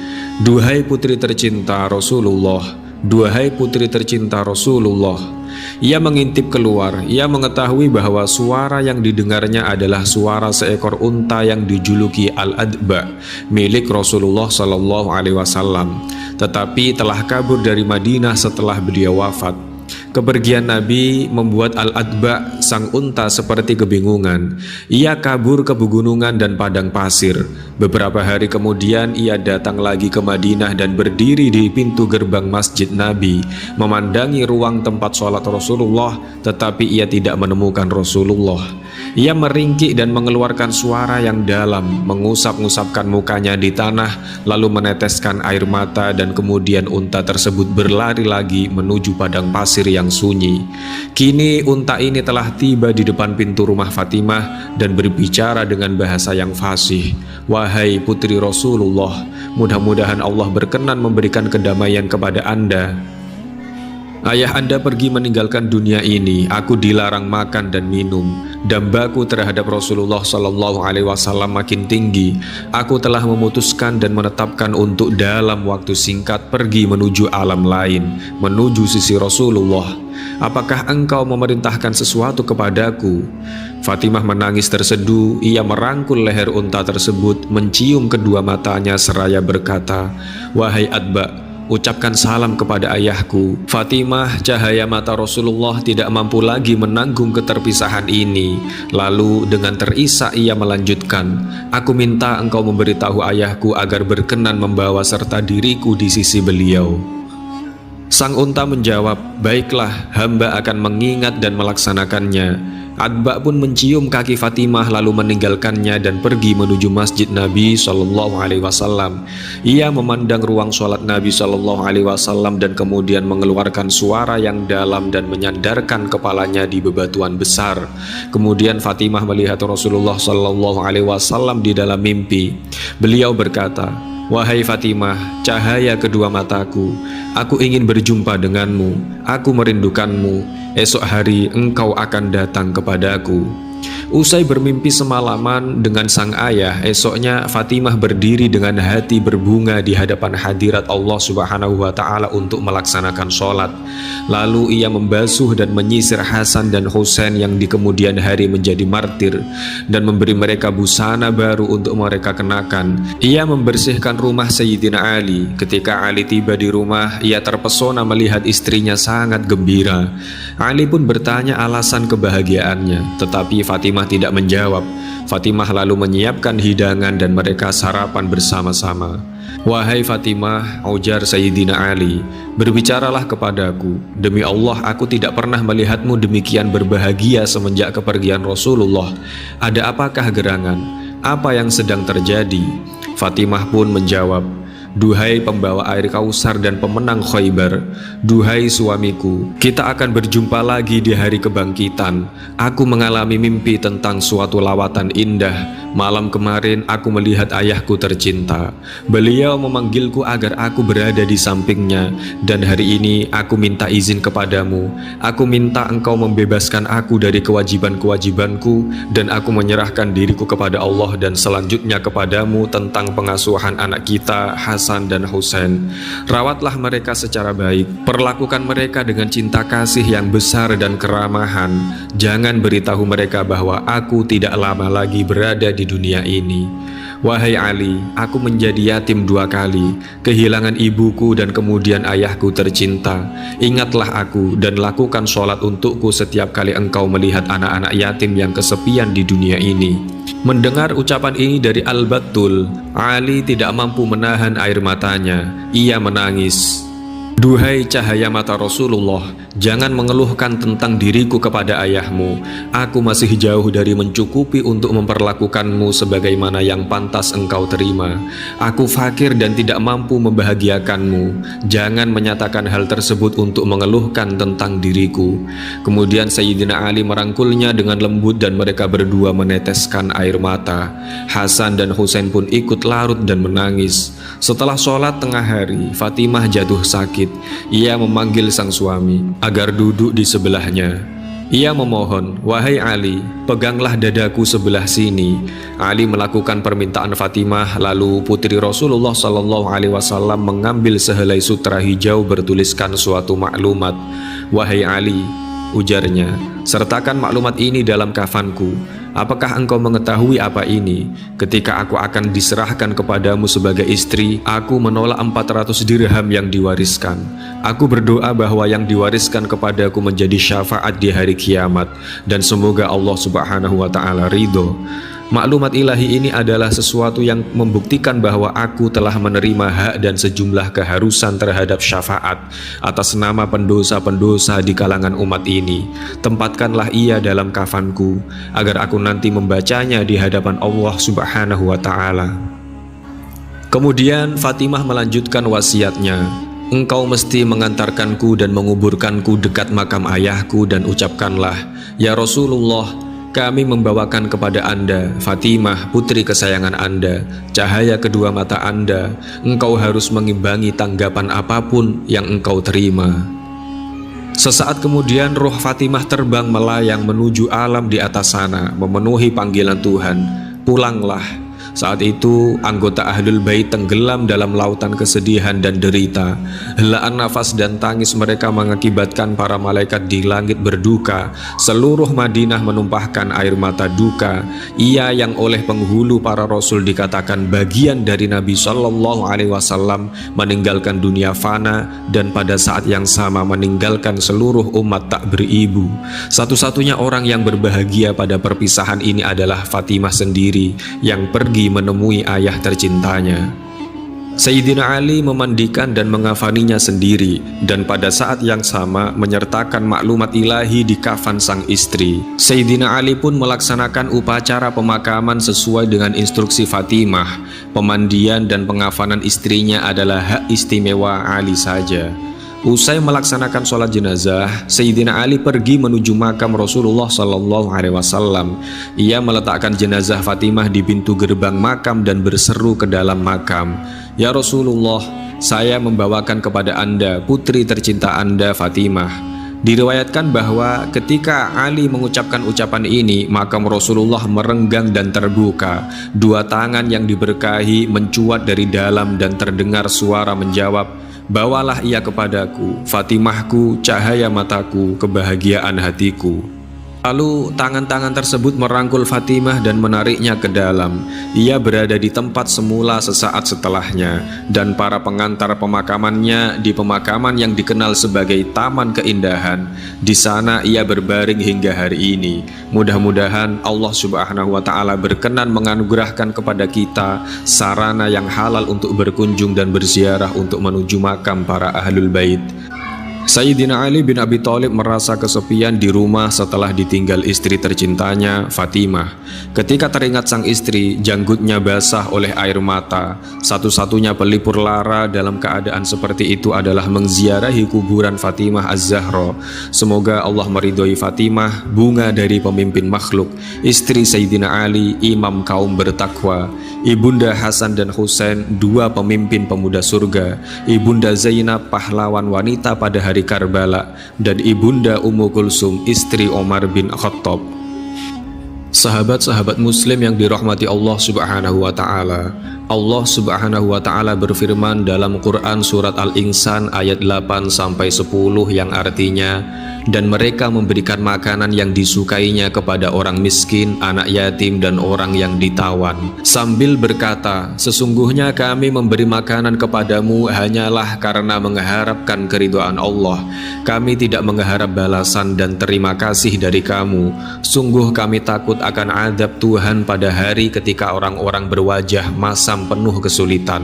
"Duhai putri tercinta Rasulullah, duhai putri tercinta Rasulullah." Ia mengintip keluar. Ia mengetahui bahwa suara yang didengarnya adalah suara seekor unta yang dijuluki Al-Adba, milik Rasulullah Shallallahu Alaihi Wasallam, tetapi telah kabur dari Madinah setelah beliau wafat. Kepergian Nabi membuat Al-Adba, sang unta, seperti kebingungan. Ia kabur ke pegunungan dan padang pasir. Beberapa hari kemudian ia datang lagi ke Madinah dan berdiri di pintu gerbang Masjid Nabi, memandangi ruang tempat sholat Rasulullah, tetapi ia tidak menemukan Rasulullah. Ia meringkik dan mengeluarkan suara yang dalam, mengusap-ngusapkan mukanya di tanah, lalu meneteskan air mata, dan kemudian unta tersebut berlari lagi menuju padang pasir yang sunyi. Kini unta ini telah tiba di depan pintu rumah Fatimah dan berbicara dengan bahasa yang fasih, "Wahai putri Rasulullah, mudah-mudahan Allah berkenan memberikan kedamaian kepada Anda. Ayah Anda pergi meninggalkan dunia ini. Aku dilarang makan dan minum. Dambaku terhadap Rasulullah Shallallahu Alaihi Wasallam makin tinggi. Aku telah memutuskan dan menetapkan untuk dalam waktu singkat pergi menuju alam lain, menuju sisi Rasulullah. Apakah engkau memerintahkan sesuatu kepadaku?" Fatimah menangis terseduh. Ia merangkul leher unta tersebut, mencium kedua matanya seraya berkata, "Wahai Adba, ucapkan salam kepada ayahku." Fatimah, cahaya mata Rasulullah, tidak mampu lagi menanggung keterpisahan ini. Lalu dengan terisak ia melanjutkan, "Aku minta engkau memberitahu ayahku agar berkenan membawa serta diriku di sisi beliau." Sang unta menjawab, "Baiklah, hamba akan mengingat dan melaksanakannya." Adba pun mencium kaki Fatimah lalu meninggalkannya dan pergi menuju Masjid Nabi Shallallahu Alaihi Wasallam. Ia memandang ruang sholat Nabi Shallallahu Alaihi Wasallam dan kemudian mengeluarkan suara yang dalam dan menyandarkan kepalanya di bebatuan besar. Kemudian Fatimah melihat Rasulullah Shallallahu Alaihi Wasallam di dalam mimpi. Beliau berkata, "Wahai Fatimah, cahaya kedua mataku, aku ingin berjumpa denganmu, aku merindukanmu. Esok hari engkau akan datang kepadaku." Usai bermimpi semalaman dengan sang ayah, esoknya Fatimah berdiri dengan hati berbunga di hadapan hadirat Allah Subhanahu wa Ta'ala untuk melaksanakan sholat. Lalu ia membasuh dan menyisir Hasan dan Husain yang di kemudian hari menjadi martir, dan memberi mereka busana baru untuk mereka kenakan. Ia membersihkan rumah Sayyidina Ali. Ketika Ali tiba di rumah, ia terpesona melihat istrinya sangat gembira. Ali pun bertanya alasan kebahagiaannya, tetapi Fatimah tidak menjawab. Fatimah lalu menyiapkan hidangan dan mereka sarapan bersama-sama. "Wahai Fatimah," ujar Sayyidina Ali, "berbicaralah kepadaku. Demi Allah, aku tidak pernah melihatmu demikian berbahagia semenjak kepergian Rasulullah. Ada apakah gerangan? Apa yang sedang terjadi?" Fatimah pun menjawab, "Duhai pembawa air Kausar dan pemenang Khaybar, duhai suamiku, kita akan berjumpa lagi di hari kebangkitan. Aku mengalami mimpi tentang suatu lawatan indah. Malam kemarin aku melihat ayahku tercinta. Beliau memanggilku agar aku berada di sampingnya, dan hari ini aku minta izin kepadamu. Aku minta engkau membebaskan aku dari kewajiban-kewajibanku, dan aku menyerahkan diriku kepada Allah dan selanjutnya kepadamu tentang pengasuhan anak kita, Hasan Hasan dan Husain. Rawatlah mereka secara baik, perlakukan mereka dengan cinta kasih yang besar dan keramahan. Jangan beritahu mereka bahwa aku tidak lama lagi berada di dunia ini. Wahai Ali, aku menjadi yatim 2 kali, kehilangan ibuku dan kemudian ayahku tercinta. Ingatlah aku dan lakukan sholat untukku setiap kali engkau melihat anak-anak yatim yang kesepian di dunia ini. Mendengar ucapan ini dari Al-Battul, Ali tidak mampu menahan air matanya. Ia menangis. Duhai cahaya mata Rasulullah, jangan mengeluhkan tentang diriku kepada ayahmu. Aku masih jauh dari mencukupi untuk memperlakukanmu sebagaimana yang pantas engkau terima. Aku fakir dan tidak mampu membahagiakanmu. Jangan menyatakan hal tersebut untuk mengeluhkan tentang diriku. Kemudian Sayyidina Ali merangkulnya dengan lembut dan mereka berdua meneteskan air mata. Hasan dan Husain pun ikut larut dan menangis. Setelah sholat tengah hari, Fatimah jatuh sakit. Ia memanggil sang suami agar duduk di sebelahnya. Ia memohon, "Wahai Ali, peganglah dadaku sebelah sini." Ali melakukan permintaan Fatimah, lalu putri Rasulullah SAW mengambil sehelai sutra hijau bertuliskan suatu maklumat. "Wahai Ali," ujarnya, "sertakan maklumat ini dalam kafanku. Apakah engkau mengetahui apa ini? Ketika aku akan diserahkan kepadamu sebagai istri, aku menolak 400 dirham yang diwariskan. Aku berdoa bahwa yang diwariskan kepadaku menjadi syafaat di hari kiamat, dan semoga Allah Subhanahu wa Ta'ala ridho." Maklumat ilahi ini adalah sesuatu yang membuktikan bahwa aku telah menerima hak dan sejumlah keharusan terhadap syafaat atas nama pendosa-pendosa di kalangan umat ini. Tempatkanlah ia dalam kafanku agar aku nanti membacanya di hadapan Allah Subhanahu wa Ta'ala. Kemudian Fatimah melanjutkan wasiatnya, "Engkau mesti mengantarkanku dan menguburkanku dekat makam ayahku dan ucapkanlah, 'Ya Rasulullah, kami membawakan kepada Anda, Fatimah, putri kesayangan Anda, cahaya kedua mata Anda. Engkau harus mengimbangi tanggapan apapun yang engkau terima.'" Sesaat kemudian roh Fatimah terbang melayang menuju alam di atas sana, memenuhi panggilan Tuhan, "Pulanglah." Saat itu anggota Ahlul Bait tenggelam dalam lautan kesedihan dan derita. Helaan nafas dan tangis mereka mengakibatkan para malaikat di langit berduka. Seluruh Madinah menumpahkan air mata duka. Ia yang oleh penghulu para rasul dikatakan bagian dari Nabi SAW meninggalkan dunia fana, dan pada saat yang sama meninggalkan seluruh umat tak beribu. Satu-satunya orang yang berbahagia pada perpisahan ini adalah Fatimah sendiri yang pergi menemui ayah tercintanya. Sayyidina Ali memandikan dan mengafaninya sendiri, dan pada saat yang sama menyertakan maklumat ilahi di kafan sang istri. Sayyidina Ali pun melaksanakan upacara pemakaman sesuai dengan instruksi Fatimah. Pemandian dan pengafanan istrinya adalah hak istimewa Ali saja. Usai melaksanakan sholat jenazah, Sayyidina Ali pergi menuju makam Rasulullah SAW. Ia meletakkan jenazah Fatimah di pintu gerbang makam dan berseru ke dalam makam, "Ya Rasulullah, saya membawakan kepada Anda putri tercinta Anda, Fatimah." Diriwayatkan bahwa ketika Ali mengucapkan ucapan ini, makam Rasulullah merenggang dan terbuka. 2 tangan yang diberkahi mencuat dari dalam dan terdengar suara menjawab, "Bawalah ia kepadaku, Fatimahku, cahaya mataku, kebahagiaan hatiku." Lalu tangan-tangan tersebut merangkul Fatimah dan menariknya ke dalam. Ia berada di tempat semula sesaat setelahnya, dan para pengantar pemakamannya di pemakaman yang dikenal sebagai Taman Keindahan. Di sana ia berbaring hingga hari ini. Mudah-mudahan Allah Subhanahu wa Ta'ala berkenan menganugerahkan kepada kita sarana yang halal untuk berkunjung dan berziarah untuk menuju makam para Ahlul Bait. Sayyidina Ali bin Abi Thalib merasa kesepian di rumah setelah ditinggal istri tercintanya, Fatimah. Ketika teringat sang istri, janggutnya basah oleh air mata. Satu-satunya pelipur lara dalam keadaan seperti itu adalah mengziarahi kuburan Fatimah Az-Zahra. Semoga Allah meridhoi Fatimah, bunga dari pemimpin makhluk, istri Sayyidina Ali, imam kaum bertakwa, Ibunda Hasan dan Husain, 2 pemimpin pemuda surga, Ibunda Zainab, pahlawan wanita pada hari Karbala, dan Ibunda Ummu Kulsum, istri Umar bin Khattab. Sahabat-sahabat muslim yang dirahmati Allah Subhanahu wa taala. Allah Subhanahu wa taala berfirman dalam Quran surat Al-Insan ayat 8 sampai 10 yang artinya, dan mereka memberikan makanan yang disukainya kepada orang miskin, anak yatim dan orang yang ditawan, sambil berkata, sesungguhnya kami memberi makanan kepadamu hanyalah karena mengharapkan keridhaan Allah. Kami tidak mengharap balasan dan terima kasih dari kamu. Sungguh kami takut akan azab Tuhan pada hari ketika orang-orang berwajah masam penuh kesulitan.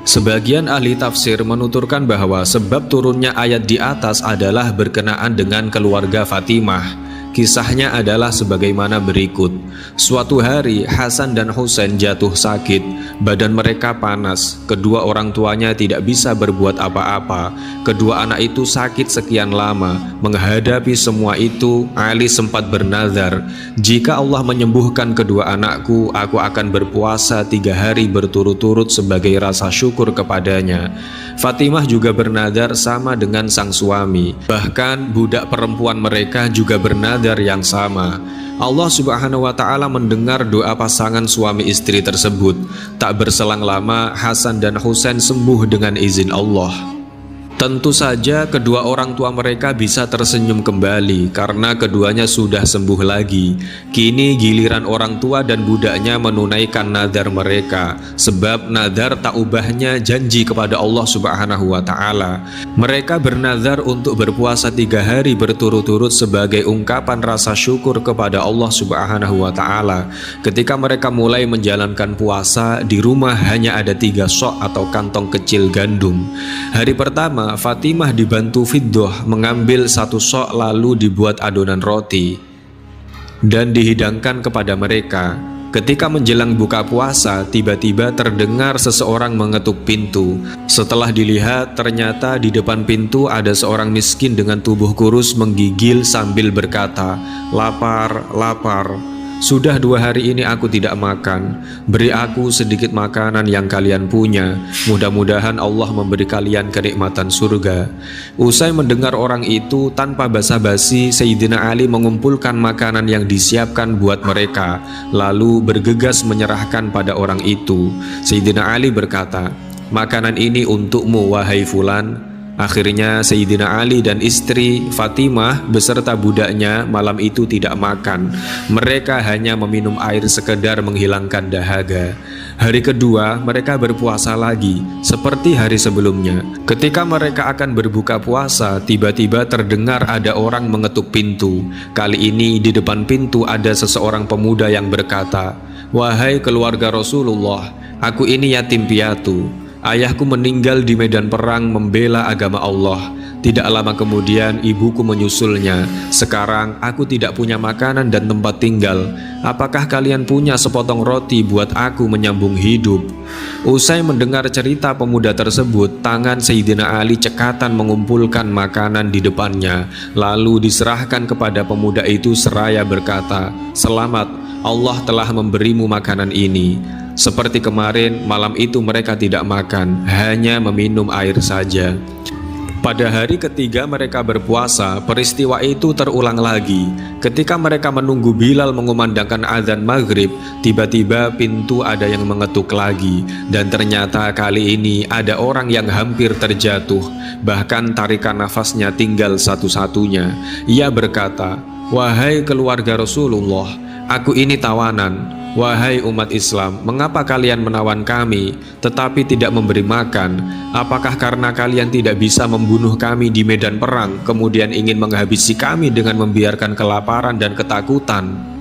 Sebagian ahli tafsir menuturkan bahwa sebab turunnya ayat di atas adalah berkenaan dengan keluarga Fatimah. Kisahnya adalah sebagaimana berikut. Suatu hari Hasan dan Husain jatuh sakit, badan mereka panas, kedua orang tuanya tidak bisa berbuat apa-apa. Kedua anak itu sakit sekian lama. Menghadapi semua itu, Ali sempat bernazar, jika Allah menyembuhkan kedua anakku, aku akan berpuasa 3 hari berturut-turut sebagai rasa syukur kepadanya. Fatimah juga bernazar sama dengan sang suami. Bahkan budak perempuan mereka juga bernazar yang sama. Allah Subhanahu wa taala mendengar doa pasangan suami istri tersebut. Tak berselang lama Hasan dan Husain sembuh dengan izin Allah. Tentu saja kedua orang tua mereka bisa tersenyum kembali karena keduanya sudah sembuh lagi. Kini giliran orang tua dan budaknya menunaikan nazar mereka, sebab nazar tak ubahnya janji kepada Allah Subhanahu wa taala. Mereka bernazar untuk berpuasa 3 hari berturut-turut sebagai ungkapan rasa syukur kepada Allah Subhanahu wa taala. Ketika mereka mulai menjalankan puasa, di rumah hanya ada 3 sok atau kantong kecil gandum. Hari pertama Fatimah dibantu Fiddah mengambil 1 sok lalu dibuat adonan roti dan dihidangkan kepada mereka. Ketika menjelang buka puasa, tiba-tiba terdengar seseorang mengetuk pintu. Setelah dilihat, ternyata di depan pintu ada seorang miskin dengan tubuh kurus menggigil sambil berkata, "Lapar, lapar. Sudah 2 hari ini aku tidak makan. Beri aku sedikit makanan yang kalian punya. Mudah-mudahan Allah memberi kalian kenikmatan surga." Usai mendengar orang itu, tanpa basa-basi Sayyidina Ali mengumpulkan makanan yang disiapkan buat mereka, lalu bergegas menyerahkan pada orang itu. Sayyidina Ali berkata, "Makanan ini untukmu wahai fulan." Akhirnya Sayyidina Ali dan istri Fatimah beserta budaknya malam itu tidak makan. Mereka hanya meminum air sekedar menghilangkan dahaga. Hari kedua mereka berpuasa lagi seperti hari sebelumnya. Ketika mereka akan berbuka puasa, tiba-tiba terdengar ada orang mengetuk pintu. Kali ini di depan pintu ada seseorang pemuda yang berkata, "Wahai keluarga Rasulullah, aku ini yatim piatu. Ayahku meninggal di medan perang membela agama Allah. Tidak lama kemudian ibuku menyusulnya. Sekarang aku tidak punya makanan dan tempat tinggal. Apakah kalian punya sepotong roti buat aku menyambung hidup?" Usai mendengar cerita pemuda tersebut, tangan Sayyidina Ali cekatan mengumpulkan makanan di depannya, lalu diserahkan kepada pemuda itu seraya berkata, "Selamat, Allah telah memberimu makanan ini." Seperti kemarin, malam itu mereka tidak makan, hanya meminum air saja. Pada hari ketiga mereka berpuasa, peristiwa itu terulang lagi. Ketika mereka menunggu Bilal mengumandangkan azan maghrib, tiba-tiba pintu ada yang mengetuk lagi. Dan ternyata kali ini ada orang yang hampir terjatuh, bahkan tarikan nafasnya tinggal satu-satunya. Ia berkata, "Wahai keluarga Rasulullah, aku ini tawanan. Wahai umat Islam, mengapa kalian menawan kami tetapi tidak memberi makan? Apakah karena kalian tidak bisa membunuh kami di medan perang, kemudian ingin menghabisi kami dengan membiarkan kelaparan dan ketakutan?"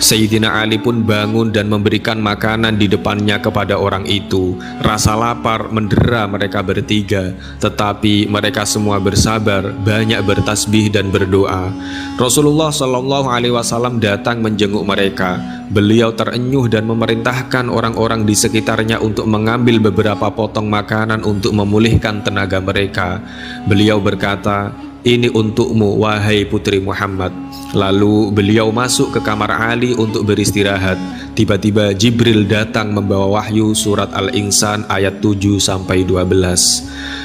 Sayyidina Ali pun bangun dan memberikan makanan di depannya kepada orang itu. Rasa lapar mendera mereka bertiga, tetapi mereka semua bersabar, banyak bertasbih dan berdoa. Rasulullah SAW datang menjenguk mereka. Beliau terenyuh dan memerintahkan orang-orang di sekitarnya untuk mengambil beberapa potong makanan untuk memulihkan tenaga mereka. Beliau berkata, "Ini untukmu wahai putri Muhammad." Lalu beliau masuk ke kamar Ali untuk beristirahat. tiba-tiba Jibril datang membawa wahyu surat Al-Insan ayat 7-12.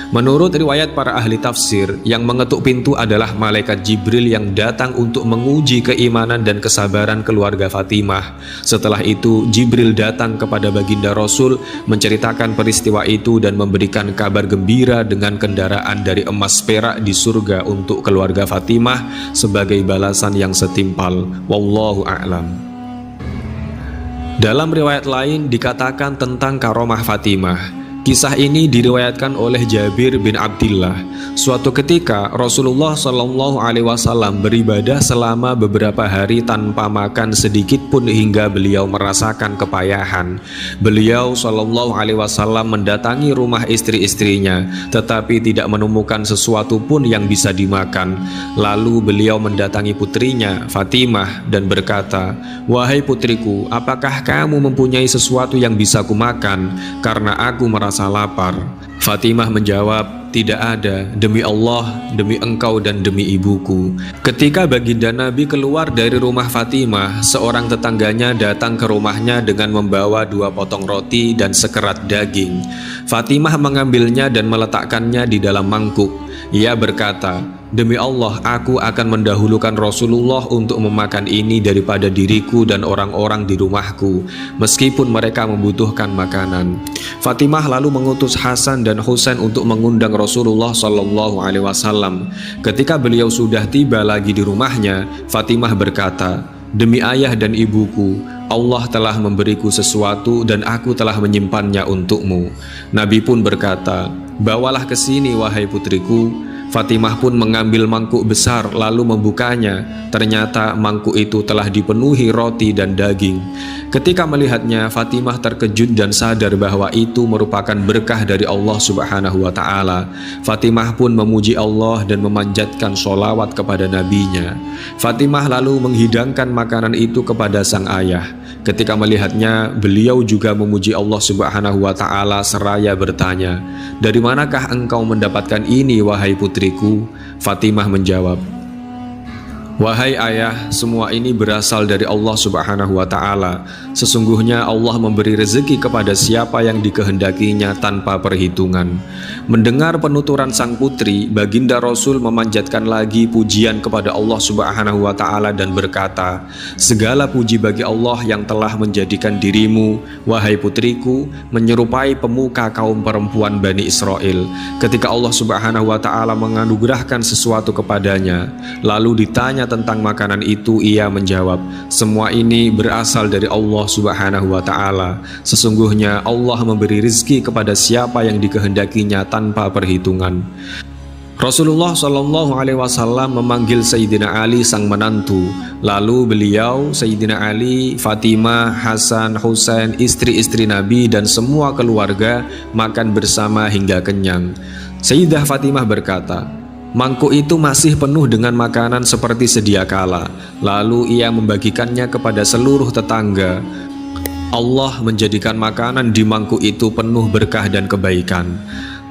Menurut riwayat para ahli tafsir, yang mengetuk pintu adalah malaikat Jibril yang datang untuk menguji keimanan dan kesabaran keluarga Fatimah. Setelah itu, Jibril datang kepada baginda Rasul, menceritakan peristiwa itu dan memberikan kabar gembira dengan kendaraan dari emas perak di surga untuk keluarga Fatimah sebagai balasan yang setimpal. Wallahu a'lam. Dalam riwayat lain dikatakan tentang karomah Fatimah. Kisah ini diriwayatkan oleh Jabir bin Abdillah. Suatu ketika Rasulullah SAW beribadah selama beberapa hari tanpa makan sedikit pun hingga beliau merasakan kepayahan. Beliau SAW mendatangi rumah istri-istrinya, tetapi tidak menemukan sesuatu pun yang bisa dimakan. Lalu beliau mendatangi putrinya Fatimah dan berkata, "Wahai putriku, apakah kamu mempunyai sesuatu yang bisa kumakan? Karena aku merasa lapar." Fatimah menjawab, "Tidak ada, demi Allah, demi engkau dan demi ibuku." Ketika baginda Nabi keluar dari rumah Fatimah, seorang tetangganya datang ke rumahnya dengan membawa 2 potong roti dan sekerat daging. Fatimah mengambilnya dan meletakkannya di dalam mangkuk. Ia berkata, "Demi Allah, aku akan mendahulukan Rasulullah untuk memakan ini daripada diriku dan orang-orang di rumahku, meskipun mereka membutuhkan makanan." Fatimah lalu mengutus Hasan dan Husain untuk mengundang Rasulullah SAW. Ketika beliau sudah tiba lagi di rumahnya, Fatimah berkata, "Demi ayah dan ibuku, Allah telah memberiku sesuatu dan aku telah menyimpannya untukmu." Nabi pun berkata, "Bawalah ke sini wahai putriku." Fatimah pun mengambil mangkuk besar lalu membukanya. Ternyata mangkuk itu telah dipenuhi roti dan daging. Ketika melihatnya, Fatimah terkejut dan sadar bahwa itu merupakan berkah dari Allah Subhanahu wa Ta'ala. Fatimah pun memuji Allah dan memanjatkan sholawat kepada nabinya. Fatimah lalu menghidangkan makanan itu kepada sang ayah. Ketika melihatnya, beliau juga memuji Allah Subhanahu wa Ta'ala seraya bertanya, "Dari manakah engkau mendapatkan ini wahai putriku?" Fatimah menjawab, "Wahai ayah, semua ini berasal dari Allah Subhanahu wa Ta'ala. Sesungguhnya Allah memberi rezeki kepada siapa yang dikehendakinya tanpa perhitungan." Mendengar penuturan sang putri, baginda Rasul memanjatkan lagi pujian kepada Allah Subhanahu wa Ta'ala dan berkata, "Segala puji bagi Allah yang telah menjadikan dirimu, wahai putriku, menyerupai pemuka kaum perempuan Bani Israel." Ketika Allah Subhanahu wa Ta'ala menganugerahkan sesuatu kepadanya, lalu ditanya tentang makanan itu, ia menjawab, "Semua ini berasal dari Allah Subhanahu wa Ta'ala. Sesungguhnya Allah memberi rezeki kepada siapa yang dikehendakinya tanpa perhitungan." Rasulullah SAW memanggil Sayyidina Ali sang menantu. Lalu beliau, Sayyidina Ali, Fatimah, Hasan, Husain, istri-istri Nabi dan semua keluarga makan bersama hingga kenyang. Sayyidah Fatimah berkata, "Mangkuk itu masih penuh dengan makanan seperti sedia kala." Lalu ia membagikannya kepada seluruh tetangga. Allah menjadikan makanan di mangkuk itu penuh berkah dan kebaikan.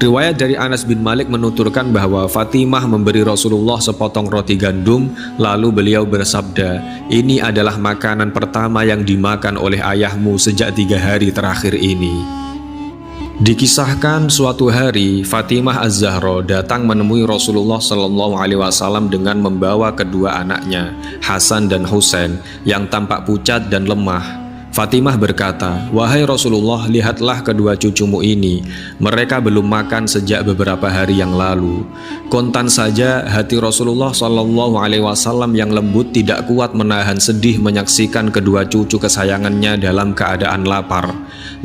Riwayat dari Anas bin Malik menuturkan bahwa Fatimah memberi Rasulullah sepotong roti gandum, lalu beliau bersabda, "Ini adalah makanan pertama yang dimakan oleh ayahmu sejak 3 hari terakhir ini." Dikisahkan suatu hari Fatimah Az-Zahra datang menemui Rasulullah SAW dengan membawa kedua anaknya, Hasan dan Husain, yang tampak pucat dan lemah. Fatimah berkata, "Wahai Rasulullah, lihatlah kedua cucumu ini. Mereka belum makan sejak beberapa hari yang lalu." Kontan saja hati Rasulullah SAW yang lembut tidak kuat menahan sedih menyaksikan kedua cucu kesayangannya dalam keadaan lapar.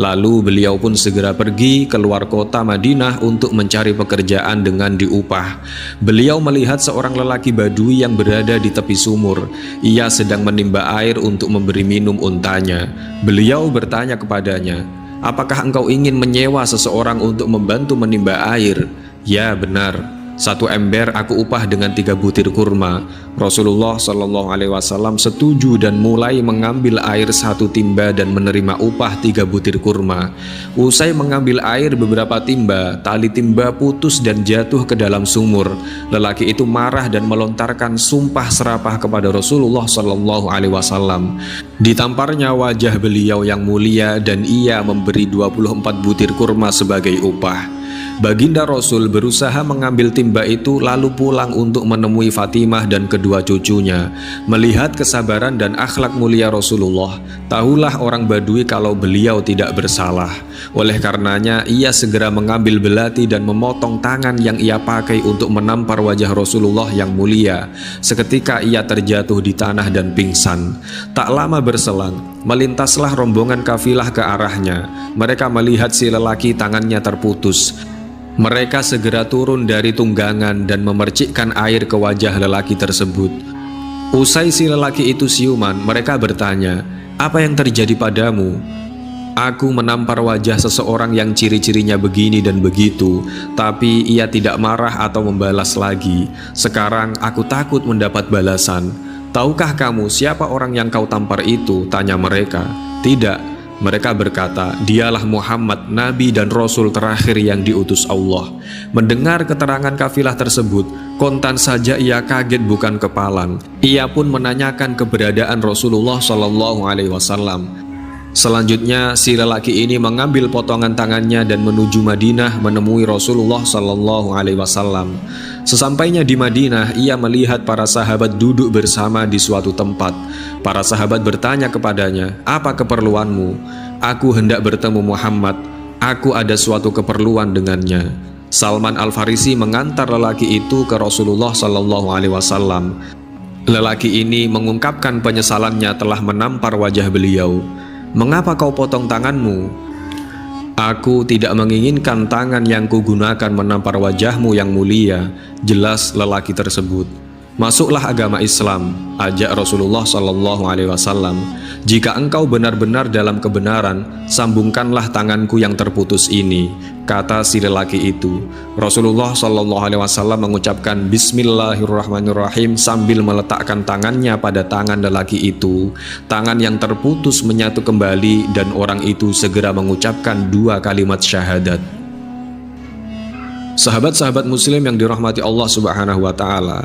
Lalu beliau pun segera pergi keluar kota Madinah untuk mencari pekerjaan dengan diupah. Beliau melihat seorang lelaki Badui yang berada di tepi sumur. Ia sedang menimba air untuk memberi minum untanya. Beliau bertanya kepadanya, "Apakah engkau ingin menyewa seseorang untuk membantu menimba air?" "Ya, benar." 1 ember aku upah dengan 3 butir kurma. Rasulullah Shallallahu Alaihi Wasallam setuju dan mulai mengambil air 1 timba dan menerima upah 3 butir kurma. Usai mengambil air beberapa timba, tali timba putus dan jatuh ke dalam sumur. Lelaki itu marah dan melontarkan sumpah serapah kepada Rasulullah Shallallahu Alaihi Wasallam. Ditamparnya wajah beliau yang mulia dan ia memberi 24 butir kurma sebagai upah. Baginda Rasul berusaha mengambil timba itu lalu pulang untuk menemui Fatimah dan kedua cucunya. Melihat kesabaran dan akhlak mulia Rasulullah, tahulah orang Badui kalau beliau tidak bersalah. Oleh karenanya ia segera mengambil belati dan memotong tangan yang ia pakai untuk menampar wajah Rasulullah yang mulia. Seketika ia terjatuh di tanah dan pingsan. Tak lama berselang, melintaslah rombongan kafilah ke arahnya. Mereka melihat si lelaki tangannya terputus. Mereka segera turun dari tunggangan dan memercikkan air ke wajah lelaki tersebut. Usai si lelaki itu siuman, mereka bertanya, "Apa yang terjadi padamu?" "Aku menampar wajah seseorang yang ciri-cirinya begini dan begitu, tapi ia tidak marah atau membalas lagi. Sekarang aku takut mendapat balasan." "Tahukah kamu siapa orang yang kau tampar itu?" tanya mereka. "Tidak." Mereka berkata, "Dialah Muhammad, Nabi dan Rasul terakhir yang diutus Allah." Mendengar keterangan kafilah tersebut, kontan saja ia kaget bukan kepalang. Ia pun menanyakan keberadaan Rasulullah Shallallahu Alaihi Wasallam. Selanjutnya si lelaki ini mengambil potongan tangannya dan menuju Madinah menemui Rasulullah Shallallahu Alaihi Wasallam. Sesampainya di Madinah, ia melihat para sahabat duduk bersama di suatu tempat. Para sahabat bertanya kepadanya, "Apa keperluanmu?" "Aku hendak bertemu Muhammad. Aku ada suatu keperluan dengannya." Salman Al-Farisi mengantar lelaki itu ke Rasulullah Shallallahu Alaihi Wasallam. Lelaki ini mengungkapkan penyesalannya telah menampar wajah beliau. "Mengapa kau potong tanganmu?" "Aku tidak menginginkan tangan yang kugunakan menampar wajahmu yang mulia," jelas lelaki tersebut. "Masuklah agama Islam," ajak Rasulullah Shallallahu Alaihi Wasallam. "Jika engkau benar-benar dalam kebenaran, sambungkanlah tanganku yang terputus ini," kata si lelaki itu. Rasulullah Shallallahu Alaihi Wasallam mengucapkan Bismillahirrahmanirrahim sambil meletakkan tangannya pada tangan lelaki itu. Tangan yang terputus menyatu kembali dan orang itu segera mengucapkan 2 kalimat syahadat. Sahabat-sahabat muslim yang dirahmati Allah Subhanahu wa Ta'ala,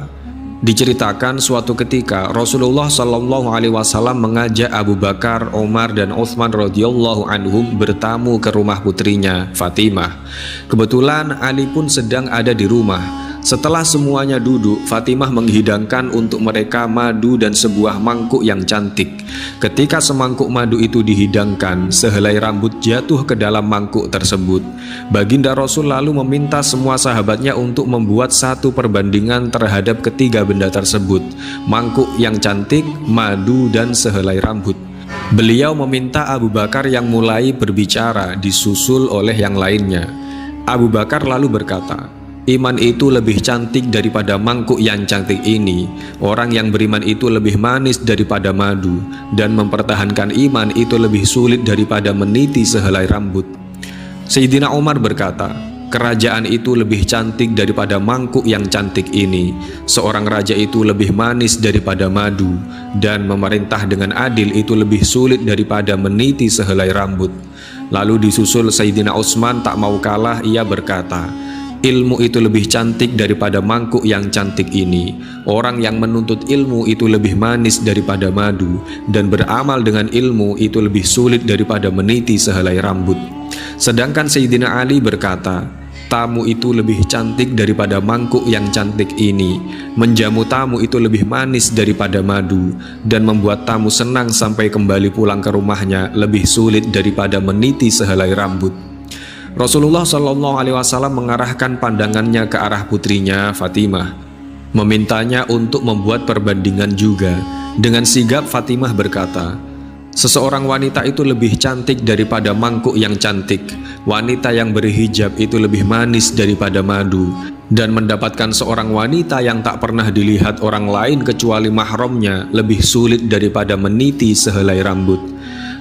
diceritakan suatu ketika Rasulullah Shallallahu Alaihi Wasallam mengajak Abu Bakar, Umar dan Utsman radhiyallahu anhum bertamu ke rumah putrinya Fatimah. Kebetulan Ali pun sedang ada di rumah. Setelah semuanya duduk, Fatimah menghidangkan untuk mereka madu dan sebuah mangkuk yang cantik. Ketika semangkuk madu itu dihidangkan, sehelai rambut jatuh ke dalam mangkuk tersebut. Baginda Rasul lalu meminta semua sahabatnya untuk membuat satu perbandingan terhadap ketiga benda tersebut: mangkuk yang cantik, madu, dan sehelai rambut. Beliau meminta Abu Bakar yang mulai berbicara, disusul oleh yang lainnya. Abu Bakar lalu berkata, "Iman itu lebih cantik daripada mangkuk yang cantik ini. Orang yang beriman itu lebih manis daripada madu, dan mempertahankan iman itu lebih sulit daripada meniti sehelai rambut." Sayyidina Umar berkata, "Kerajaan itu lebih cantik daripada mangkuk yang cantik ini. Seorang raja itu lebih manis daripada madu, dan memerintah dengan adil itu lebih sulit daripada meniti sehelai rambut." Lalu disusul Sayyidina Utsman tak mau kalah, ia berkata, "Ilmu itu lebih cantik daripada mangkuk yang cantik ini. Orang yang menuntut ilmu itu lebih manis daripada madu, dan beramal dengan ilmu itu lebih sulit daripada meniti sehelai rambut." Sedangkan Sayyidina Ali berkata, "Tamu itu lebih cantik daripada mangkuk yang cantik ini. Menjamu tamu itu lebih manis daripada madu, dan membuat tamu senang sampai kembali pulang ke rumahnya lebih sulit daripada meniti sehelai rambut." Rasulullah Shallallahu Alaihi Wasallam mengarahkan pandangannya ke arah putrinya Fatimah, memintanya untuk membuat perbandingan juga. Dengan sigap Fatimah berkata, "Seseorang wanita itu lebih cantik daripada mangkuk yang cantik. Wanita yang berhijab itu lebih manis daripada madu, dan mendapatkan seorang wanita yang tak pernah dilihat orang lain kecuali mahramnya lebih sulit daripada meniti sehelai rambut."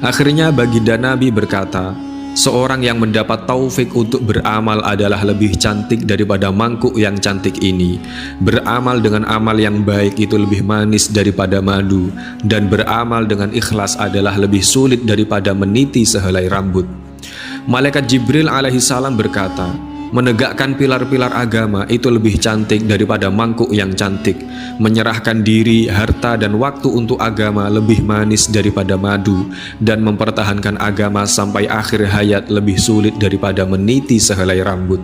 Akhirnya baginda Nabi berkata, Seorang yang mendapat taufik untuk beramal adalah lebih cantik daripada mangkuk yang cantik ini. Beramal dengan amal yang baik itu lebih manis daripada madu, dan beramal dengan ikhlas adalah lebih sulit daripada meniti sehelai rambut. Malaikat Jibril alaihissalam berkata, menegakkan pilar-pilar agama itu lebih cantik daripada mangkuk yang cantik. Menyerahkan diri, harta, dan waktu untuk agama lebih manis daripada madu, dan mempertahankan agama sampai akhir hayat lebih sulit daripada meniti sehelai rambut.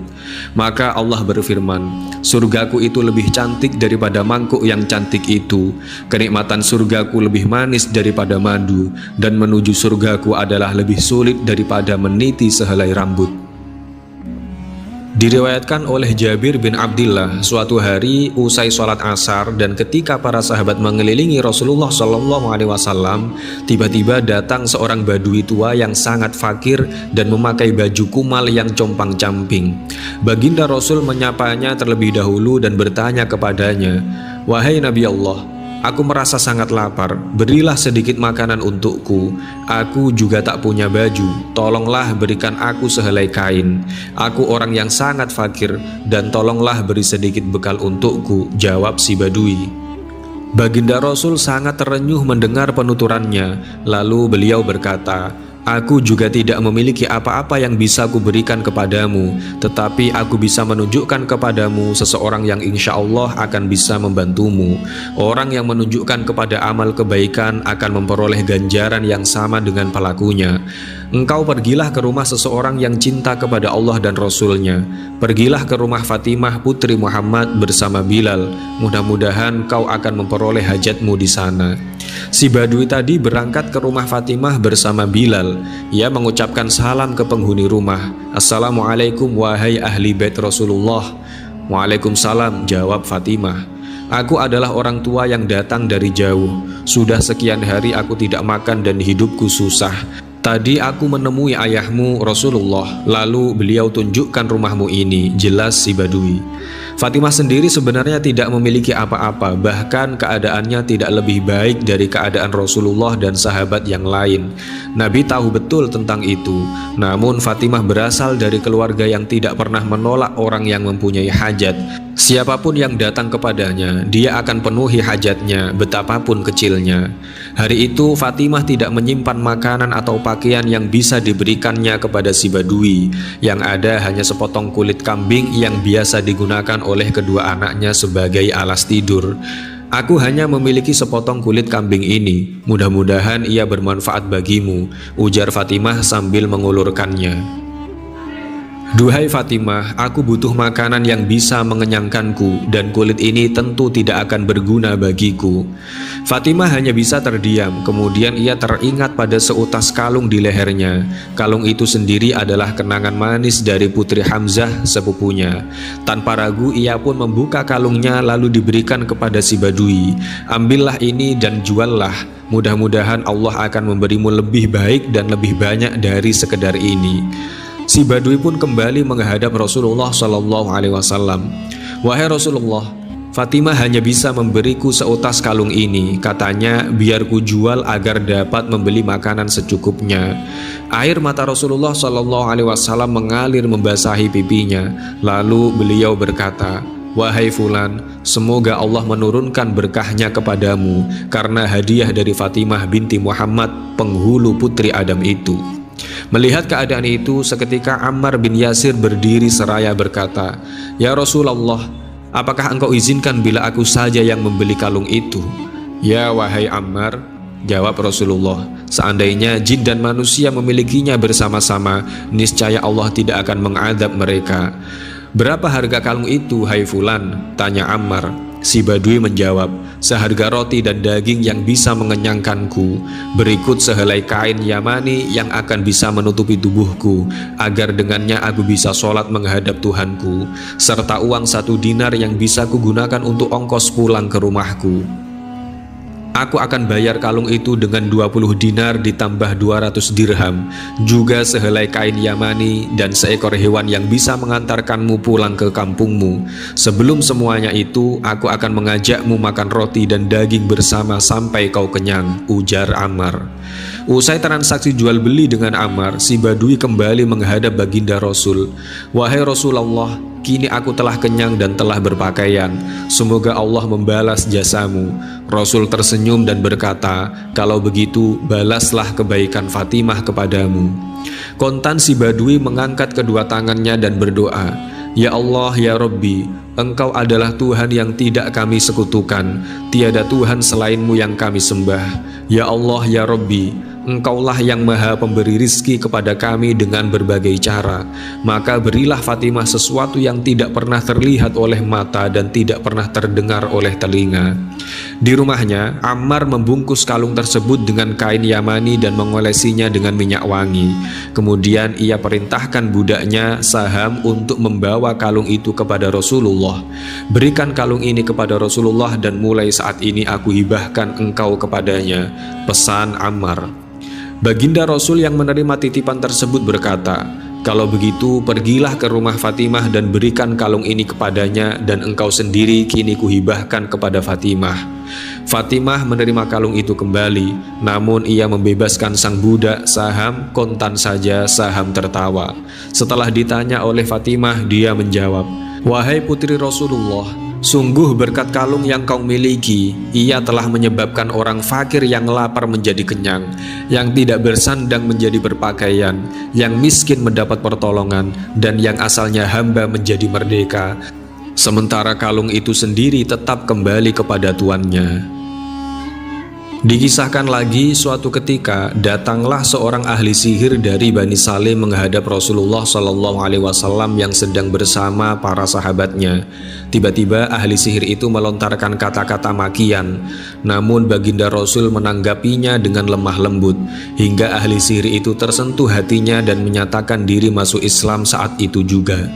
Maka Allah berfirman, surgaku itu lebih cantik daripada mangkuk yang cantik itu. Kenikmatan surgaku lebih manis daripada madu, dan menuju surgaku adalah lebih sulit daripada meniti sehelai rambut. Diriwayatkan oleh Jabir bin Abdillah, suatu hari usai sholat asar dan ketika para sahabat mengelilingi Rasulullah SAW, tiba-tiba datang seorang badui tua yang sangat fakir dan memakai baju kumal yang compang-camping. Baginda Rasul menyapanya terlebih dahulu dan bertanya kepadanya, "Wahai Nabi Allah, aku merasa sangat lapar, berilah sedikit makanan untukku. Aku juga tak punya baju, tolonglah berikan aku sehelai kain. Aku orang yang sangat fakir, dan tolonglah beri sedikit bekal untukku," jawab si badui. Baginda Rasul sangat terenyuh mendengar penuturannya. Lalu beliau berkata, "Aku juga tidak memiliki apa-apa yang bisa kuberikan kepadamu, tetapi aku bisa menunjukkan kepadamu seseorang yang insya Allah akan bisa membantumu. Orang yang menunjukkan kepada amal kebaikan akan memperoleh ganjaran yang sama dengan pelakunya. Engkau pergilah ke rumah seseorang yang cinta kepada Allah dan Rasulnya. Pergilah ke rumah Fatimah putri Muhammad bersama Bilal. Mudah-mudahan kau akan memperoleh hajatmu di sana." Si badui tadi berangkat ke rumah Fatimah bersama Bilal. Ia mengucapkan salam ke penghuni rumah. "Assalamualaikum wahai ahli bait Rasulullah." "Waalaikumsalam," jawab Fatimah. "Aku adalah orang tua yang datang dari jauh. Sudah sekian hari aku tidak makan dan hidupku susah. Tadi aku menemui ayahmu Rasulullah, lalu beliau tunjukkan rumahmu ini," jelas si badui. Fatimah sendiri sebenarnya tidak memiliki apa-apa, bahkan keadaannya tidak lebih baik dari keadaan Rasulullah dan sahabat yang lain. Nabi tahu betul tentang itu. Namun Fatimah berasal dari keluarga yang tidak pernah menolak orang yang mempunyai hajat. Siapapun yang datang kepadanya, dia akan penuhi hajatnya, betapapun kecilnya. Hari itu Fatimah tidak menyimpan makanan atau pakaian yang bisa diberikannya kepada si badui. Yang ada hanya sepotong kulit kambing yang biasa digunakan oleh kedua anaknya sebagai alas tidur. "Aku hanya memiliki sepotong kulit kambing ini. Mudah-mudahan ia bermanfaat bagimu," ujar Fatimah sambil mengulurkannya. "Duhai Fatimah, aku butuh makanan yang bisa mengenyangkanku, dan kulit ini tentu tidak akan berguna bagiku." Fatimah hanya bisa terdiam. Kemudian ia teringat pada seutas kalung di lehernya. Kalung itu sendiri adalah kenangan manis dari putri Hamzah, sepupunya. Tanpa ragu ia pun membuka kalungnya lalu diberikan kepada si badui. "Ambillah ini dan juallah. Mudah-mudahan Allah akan memberimu lebih baik dan lebih banyak dari sekedar ini." Si badui pun kembali menghadap Rasulullah SAW. "Wahai Rasulullah, Fatimah hanya bisa memberiku seutas kalung ini. Katanya biar ku jual agar dapat membeli makanan secukupnya." Air mata Rasulullah SAW mengalir membasahi pipinya. Lalu beliau berkata, "Wahai fulan, semoga Allah menurunkan berkahnya kepadamu karena hadiah dari Fatimah binti Muhammad, penghulu putri Adam itu." Melihat keadaan itu, seketika Ammar bin Yasir berdiri seraya berkata, "Ya Rasulullah, apakah engkau izinkan bila aku saja yang membeli kalung itu?" "Ya wahai Ammar," jawab Rasulullah, "seandainya jin dan manusia memilikinya bersama-sama, niscaya Allah tidak akan mengadab mereka." "Berapa harga kalung itu, hai fulan?" tanya Ammar. Si badui menjawab, "Seharga roti dan daging yang bisa mengenyangkanku. Berikut sehelai kain Yamani yang akan bisa menutupi tubuhku, agar dengannya aku bisa sholat menghadap Tuhanku, serta uang 1 dinar yang bisa kugunakan untuk ongkos pulang ke rumahku. Aku akan bayar kalung itu dengan 20 dinar ditambah 200 dirham, juga sehelai kain Yamani dan seekor hewan yang bisa mengantarkanmu pulang ke kampungmu. Sebelum semuanya itu, aku akan mengajakmu makan roti dan daging bersama sampai kau kenyang," ujar Ammar. Usai transaksi jual beli dengan Ammar, si Badui kembali menghadap baginda Rasul. "Wahai Rasulullah, kini aku telah kenyang dan telah berpakaian. Semoga Allah membalas jasamu." Rasul tersenyum dan berkata, "Kalau begitu, balaslah kebaikan Fatimah kepadamu." Kontan si Badui mengangkat kedua tangannya dan berdoa, "Ya Allah, ya Rabbi, Engkau adalah Tuhan yang tidak kami sekutukan. Tiada Tuhan selainmu yang kami sembah. Ya Allah, ya Rabbi, Engkaulah yang maha pemberi rizki kepada kami dengan berbagai cara. Maka berilah Fatimah sesuatu yang tidak pernah terlihat oleh mata dan tidak pernah terdengar oleh telinga." Di rumahnya, Ammar membungkus kalung tersebut dengan kain Yamani dan mengolesinya dengan minyak wangi. Kemudian ia perintahkan budaknya Saham untuk membawa kalung itu kepada Rasulullah. "Berikan kalung ini kepada Rasulullah dan mulai saat ini aku hibahkan engkau kepadanya," pesan Ammar. Baginda Rasul yang menerima titipan tersebut berkata, "Kalau begitu pergilah ke rumah Fatimah dan berikan kalung ini kepadanya, dan engkau sendiri kini kuhibahkan kepada Fatimah." Fatimah menerima kalung itu kembali, namun ia membebaskan sang budak Saham. Kontan saja Saham tertawa. Setelah ditanya oleh Fatimah, dia menjawab, "Wahai putri Rasulullah, sungguh berkat kalung yang kau miliki, ia telah menyebabkan orang fakir yang lapar menjadi kenyang, yang tidak bersandang menjadi berpakaian, yang miskin mendapat pertolongan, dan yang asalnya hamba menjadi merdeka. Sementara kalung itu sendiri tetap kembali kepada tuannya." Dikisahkan lagi, suatu ketika datanglah seorang ahli sihir dari Bani Salim menghadap Rasulullah SAW yang sedang bersama para sahabatnya. Tiba-tiba ahli sihir itu melontarkan kata-kata makian, namun baginda Rasul menanggapinya dengan lemah lembut, hingga ahli sihir itu tersentuh hatinya dan menyatakan diri masuk Islam saat itu juga.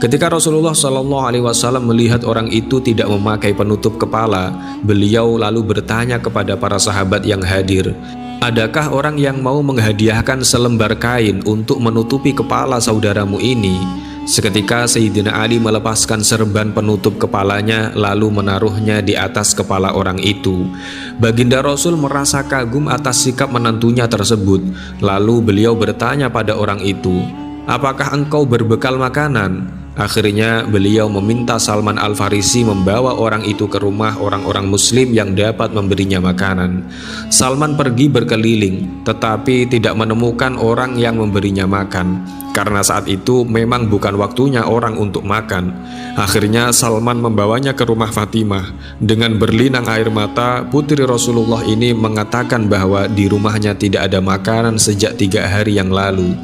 Ketika Rasulullah SAW melihat orang itu tidak memakai penutup kepala, beliau lalu bertanya kepada para sahabat yang hadir, "Adakah orang yang mau menghadiahkan selembar kain untuk menutupi kepala saudaramu ini?" Seketika Sayyidina Ali melepaskan serban penutup kepalanya lalu menaruhnya di atas kepala orang itu. Baginda Rasul merasa kagum atas sikap menantunya tersebut. Lalu beliau bertanya pada orang itu, "Apakah engkau berbekal makanan?" Akhirnya beliau meminta Salman Al-Farisi membawa orang itu ke rumah orang-orang muslim yang dapat memberinya makanan. Salman pergi berkeliling tetapi tidak menemukan orang yang memberinya makan, karena saat itu memang bukan waktunya orang untuk makan. Akhirnya Salman membawanya ke rumah Fatimah. Dengan berlinang air mata, putri Rasulullah ini mengatakan bahwa di rumahnya tidak ada makanan sejak 3 hari yang lalu.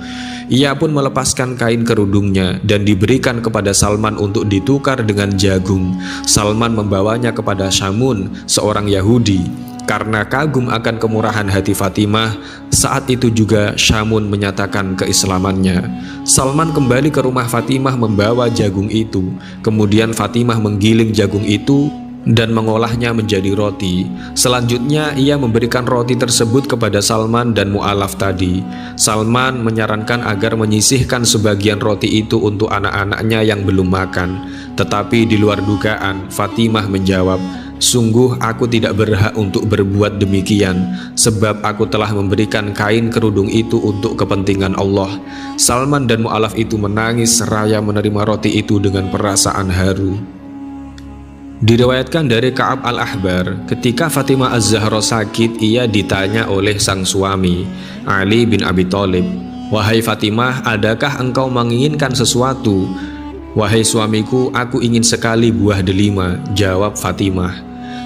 Ia pun melepaskan kain kerudungnya dan diberikan kepada Salman untuk ditukar dengan jagung. Salman membawanya kepada Syamun, seorang Yahudi. Karena kagum akan kemurahan hati Fatimah, saat itu juga Syamun menyatakan keislamannya. Salman kembali ke rumah Fatimah membawa jagung itu. Kemudian Fatimah menggiling jagung itu dan mengolahnya menjadi roti. Selanjutnya ia memberikan roti tersebut kepada Salman dan Mu'alaf tadi. Salman menyarankan agar menyisihkan sebagian roti itu untuk anak-anaknya yang belum makan. Tetapi di luar dugaan, Fatimah menjawab, "Sungguh aku tidak berhak untuk berbuat demikian, sebab aku telah memberikan kain kerudung itu untuk kepentingan Allah." Salman dan Mu'alaf itu menangis seraya menerima roti itu dengan perasaan haru. Diriwayatkan dari Ka'ab al-Ahbar, ketika Fatimah Az-Zahra sakit, ia ditanya oleh sang suami, Ali bin Abi Thalib, "Wahai Fatimah, adakah engkau menginginkan sesuatu?" "Wahai suamiku, aku ingin sekali buah delima," jawab Fatimah.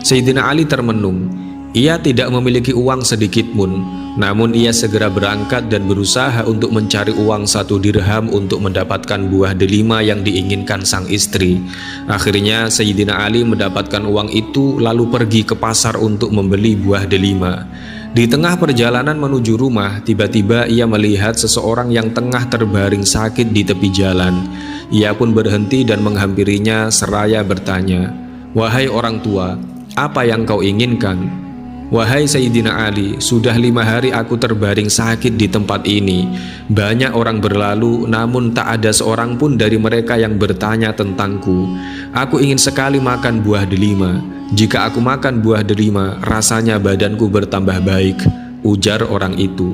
Sayyidina Ali termenung. Ia tidak memiliki uang sedikitpun, namun ia segera berangkat dan berusaha untuk mencari uang 1 dirham untuk mendapatkan buah delima yang diinginkan sang istri. Akhirnya Sayyidina Ali mendapatkan uang itu lalu pergi ke pasar untuk membeli buah delima. Di tengah perjalanan menuju rumah, tiba-tiba ia melihat seseorang yang tengah terbaring sakit di tepi jalan. Ia pun berhenti dan menghampirinya seraya bertanya, "Wahai orang tua, apa yang kau inginkan?" "Wahai Sayyidina Ali, sudah 5 hari aku terbaring sakit di tempat ini. Banyak orang berlalu, namun tak ada seorang pun dari mereka yang bertanya tentangku. Aku ingin sekali makan buah delima. Jika aku makan buah delima, rasanya badanku bertambah baik." ujar orang itu.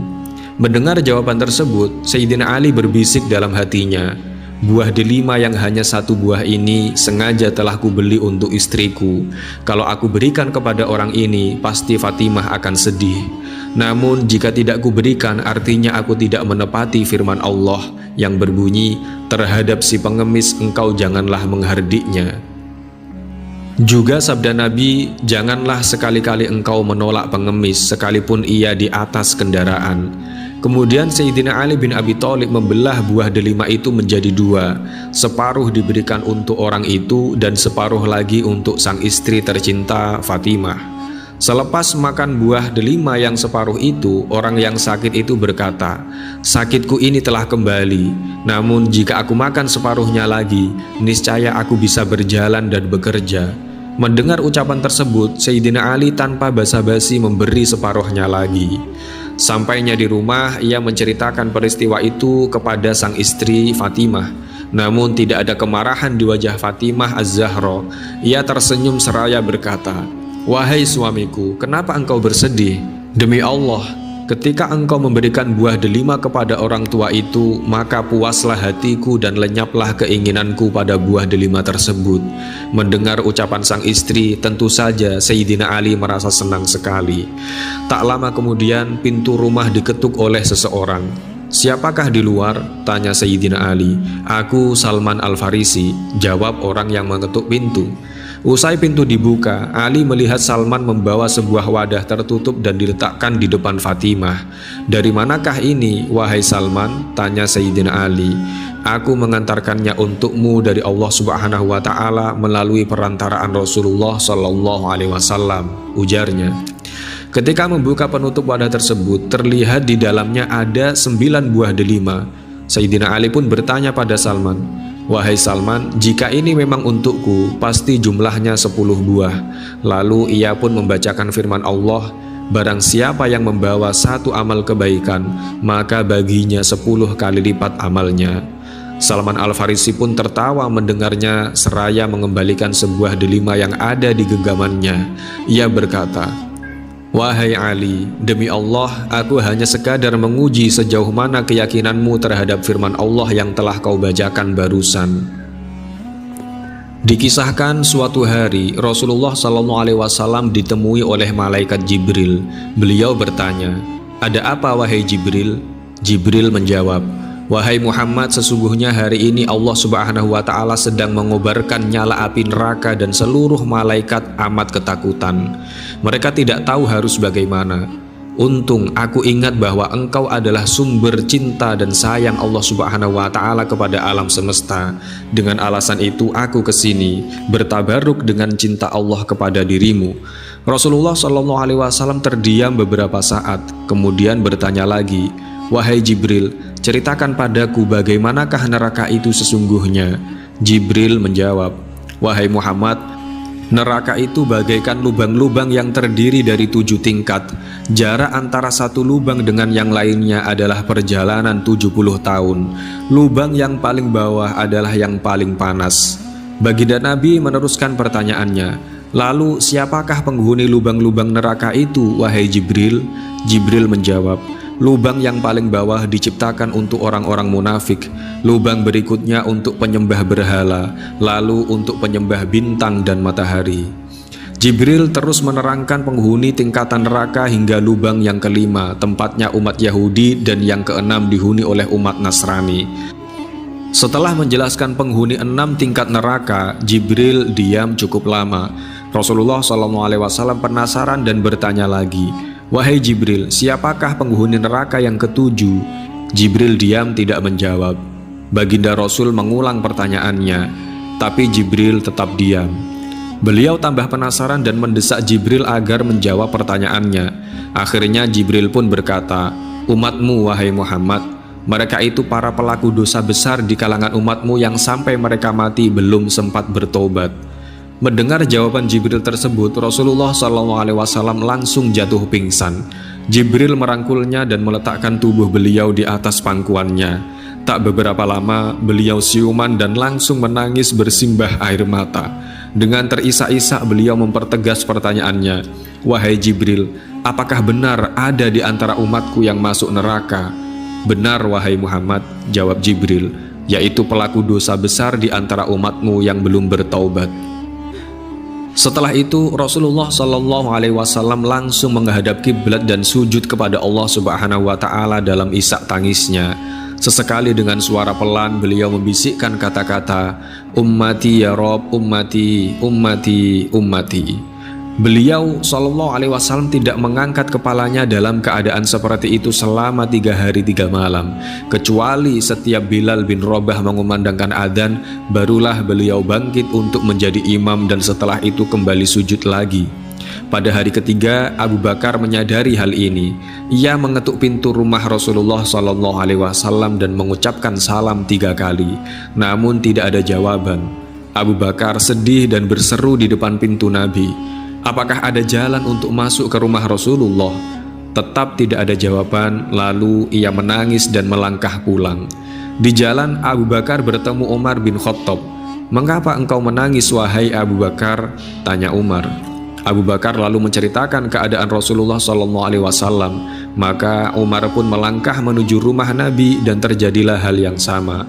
Mendengar jawaban tersebut, Sayyidina Ali berbisik dalam hatinya, buah delima yang hanya satu buah ini sengaja telah kubeli untuk istriku. Kalau aku berikan kepada orang ini, pasti Fatimah akan sedih. Namun jika tidak kuberikan, artinya aku tidak menepati firman Allah yang berbunyi, terhadap si pengemis engkau janganlah menghardiknya. Juga sabda Nabi, janganlah sekali-kali engkau menolak pengemis sekalipun ia di atas kendaraan. Kemudian Sayyidina Ali bin Abi Thalib membelah buah delima itu menjadi dua, separuh diberikan untuk orang itu dan separuh lagi untuk sang istri tercinta Fatimah. Selepas makan buah delima yang separuh itu, orang yang sakit itu berkata, sakitku ini telah kembali, namun jika aku makan separuhnya lagi, niscaya aku bisa berjalan dan bekerja. Mendengar ucapan tersebut, Sayyidina Ali tanpa basa-basi memberi separuhnya lagi. Sampainya di rumah, ia menceritakan peristiwa itu kepada sang istri Fatimah. Namun tidak ada kemarahan di wajah Fatimah Az-Zahra. Ia tersenyum seraya berkata, wahai suamiku, kenapa engkau bersedih? Demi Allah, ketika engkau memberikan buah delima kepada orang tua itu, maka puaslah hatiku dan lenyaplah keinginanku pada buah delima tersebut. Mendengar ucapan sang istri, tentu saja Sayyidina Ali merasa senang sekali. Tak lama kemudian, pintu rumah diketuk oleh seseorang. Siapakah di luar? Tanya Sayyidina Ali. Aku Salman Al-Farisi, jawab orang yang mengetuk pintu. Usai pintu dibuka, Ali melihat Salman membawa sebuah wadah tertutup dan diletakkan di depan Fatimah. Dari manakah ini, wahai Salman? Tanya Sayyidina Ali. Aku mengantarkannya untukmu dari Allah Subhanahu wa Ta'ala melalui perantaraan Rasulullah Sallallahu Alaihi Wasallam, ujarnya. Ketika membuka penutup wadah tersebut, terlihat di dalamnya ada 9 buah delima. Sayyidina Ali pun bertanya pada Salman, wahai Salman, jika ini memang untukku, pasti jumlahnya 10 buah. Lalu ia pun membacakan firman Allah, barang siapa yang membawa satu amal kebaikan, maka baginya 10 kali lipat amalnya. Salman Al-Farisi pun tertawa mendengarnya seraya mengembalikan sebuah delima yang ada di genggamannya. Ia berkata, wahai Ali, demi Allah, aku hanya sekadar menguji sejauh mana keyakinanmu terhadap firman Allah yang telah kau bacakan barusan. Dikisahkan suatu hari Rasulullah SAW ditemui oleh malaikat Jibril. Beliau bertanya, ada apa wahai Jibril? Jibril menjawab, wahai Muhammad, sesungguhnya hari ini Allah Subhanahu wa Ta'ala sedang mengobarkan nyala api neraka dan seluruh malaikat amat ketakutan. Mereka tidak tahu harus bagaimana. Untung aku ingat bahwa engkau adalah sumber cinta dan sayang Allah Subhanahu wa Ta'ala kepada alam semesta. Dengan alasan itu aku kesini bertabaruk dengan cinta Allah kepada dirimu. Rasulullah SAW terdiam beberapa saat, kemudian bertanya lagi, wahai Jibril, ceritakan padaku bagaimanakah neraka itu sesungguhnya. Jibril menjawab, wahai Muhammad, neraka itu bagaikan lubang-lubang yang terdiri dari 7 tingkat. Jarak antara satu lubang dengan yang lainnya adalah perjalanan 70 tahun. Lubang yang paling bawah adalah yang paling panas. Baginda Nabi meneruskan pertanyaannya, lalu siapakah penghuni lubang-lubang neraka itu, wahai Jibril? Jibril menjawab, lubang yang paling bawah diciptakan untuk orang-orang munafik, lubang berikutnya untuk penyembah berhala, lalu untuk penyembah bintang dan matahari. Jibril terus menerangkan penghuni tingkatan neraka hingga lubang yang kelima, tempatnya umat Yahudi, dan yang keenam dihuni oleh umat Nasrani. Setelah menjelaskan penghuni 6 tingkat neraka, Jibril diam cukup lama. Rasulullah SAW penasaran dan bertanya lagi, wahai Jibril, siapakah penghuni neraka yang ketujuh? Jibril diam tidak menjawab. Baginda Rasul mengulang pertanyaannya, tapi Jibril tetap diam. Beliau tambah penasaran dan mendesak Jibril agar menjawab pertanyaannya. Akhirnya Jibril pun berkata, umatmu wahai Muhammad, mereka itu para pelaku dosa besar di kalangan umatmu yang sampai mereka mati belum sempat bertobat. Mendengar jawaban Jibril tersebut, Rasulullah SAW langsung jatuh pingsan. Jibril merangkulnya dan meletakkan tubuh beliau di atas pangkuannya. Tak beberapa lama, beliau siuman dan langsung menangis bersimbah air mata. Dengan terisak-isak beliau mempertegas pertanyaannya, wahai Jibril, apakah benar ada di antara umatku yang masuk neraka? Benar wahai Muhammad, jawab Jibril, yaitu pelaku dosa besar di antara umatmu yang belum bertaubat. Setelah itu Rasulullah Shallallahu Alaihi Wasallam langsung menghadap kiblat dan sujud kepada Allah Subhanahu Wa Taala dalam isak tangisnya. Sesekali dengan suara pelan beliau membisikkan kata-kata, ummati ya Rob, ummati, ummati, ummati. Beliau Shallallahu Alaihi Wasallam tidak mengangkat kepalanya dalam keadaan seperti itu selama 3 hari 3 malam, kecuali setiap Bilal bin Rabah mengumandangkan adzan, barulah beliau bangkit untuk menjadi imam dan setelah itu kembali sujud lagi. Pada hari ketiga, Abu Bakar menyadari hal ini. Ia mengetuk pintu rumah Rasulullah Shallallahu Alaihi Wasallam dan mengucapkan salam 3 kali, namun tidak ada jawaban. Abu Bakar sedih dan berseru di depan pintu Nabi, apakah ada jalan untuk masuk ke rumah Rasulullah? Tetap tidak ada jawaban, lalu ia menangis dan melangkah pulang. Di jalan, Abu Bakar bertemu Umar bin Khattab. Mengapa engkau menangis wahai Abu Bakar? Tanya Umar. Abu Bakar lalu menceritakan keadaan Rasulullah SAW. Maka Umar pun melangkah menuju rumah Nabi dan terjadilah hal yang sama.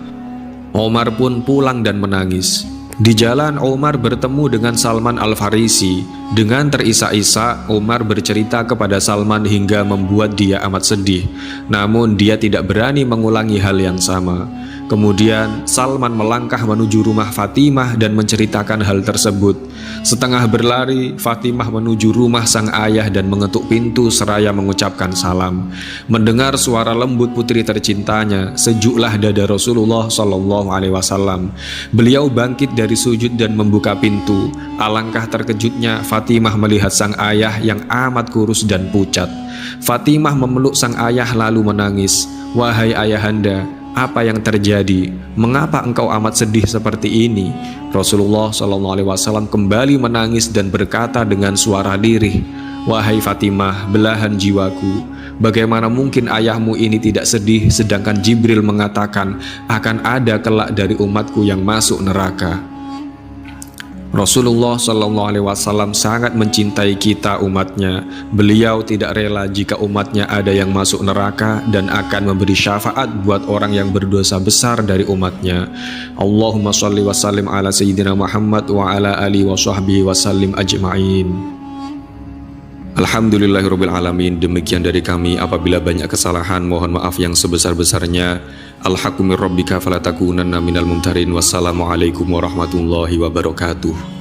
Umar pun pulang dan menangis. Di jalan Umar bertemu dengan Salman Al-Farisi. Dengan terisak-isak Umar bercerita kepada Salman hingga membuat dia amat sedih. Namun dia tidak berani mengulangi hal yang sama. Kemudian Salman melangkah menuju rumah Fatimah dan menceritakan hal tersebut. Setengah berlari, Fatimah menuju rumah sang ayah dan mengetuk pintu seraya mengucapkan salam. Mendengar suara lembut putri tercintanya, sejuklah dada Rasulullah Shallallahu Alaihi Wasallam. Beliau bangkit dari sujud dan membuka pintu. Alangkah terkejutnya Fatimah melihat sang ayah yang amat kurus dan pucat. Fatimah memeluk sang ayah lalu menangis. Wahai ayahanda, apa yang terjadi? Mengapa engkau amat sedih seperti ini? Rasulullah SAW kembali menangis dan berkata dengan suara lirih, wahai Fatimah, belahan jiwaku, bagaimana mungkin ayahmu ini tidak sedih sedangkan Jibril mengatakan akan ada kelak dari umatku yang masuk neraka. Rasulullah SAW sangat mencintai kita umatnya. Beliau tidak rela jika umatnya ada yang masuk neraka dan akan memberi syafaat buat orang yang berdosa besar dari umatnya. Allahumma sholli wa sallim ala sayyidina Muhammad wa ala alihi wa sahbihi wa sallim ajma'in. Alhamdulillahirabbil alamin. Demikian dari kami. Apabila banyak kesalahan, mohon maaf yang sebesar-besarnya. Al-haqqu mir rabbika fala takunanna minal mumtarin. Wassalamualaikum warahmatullahi wabarakatuh.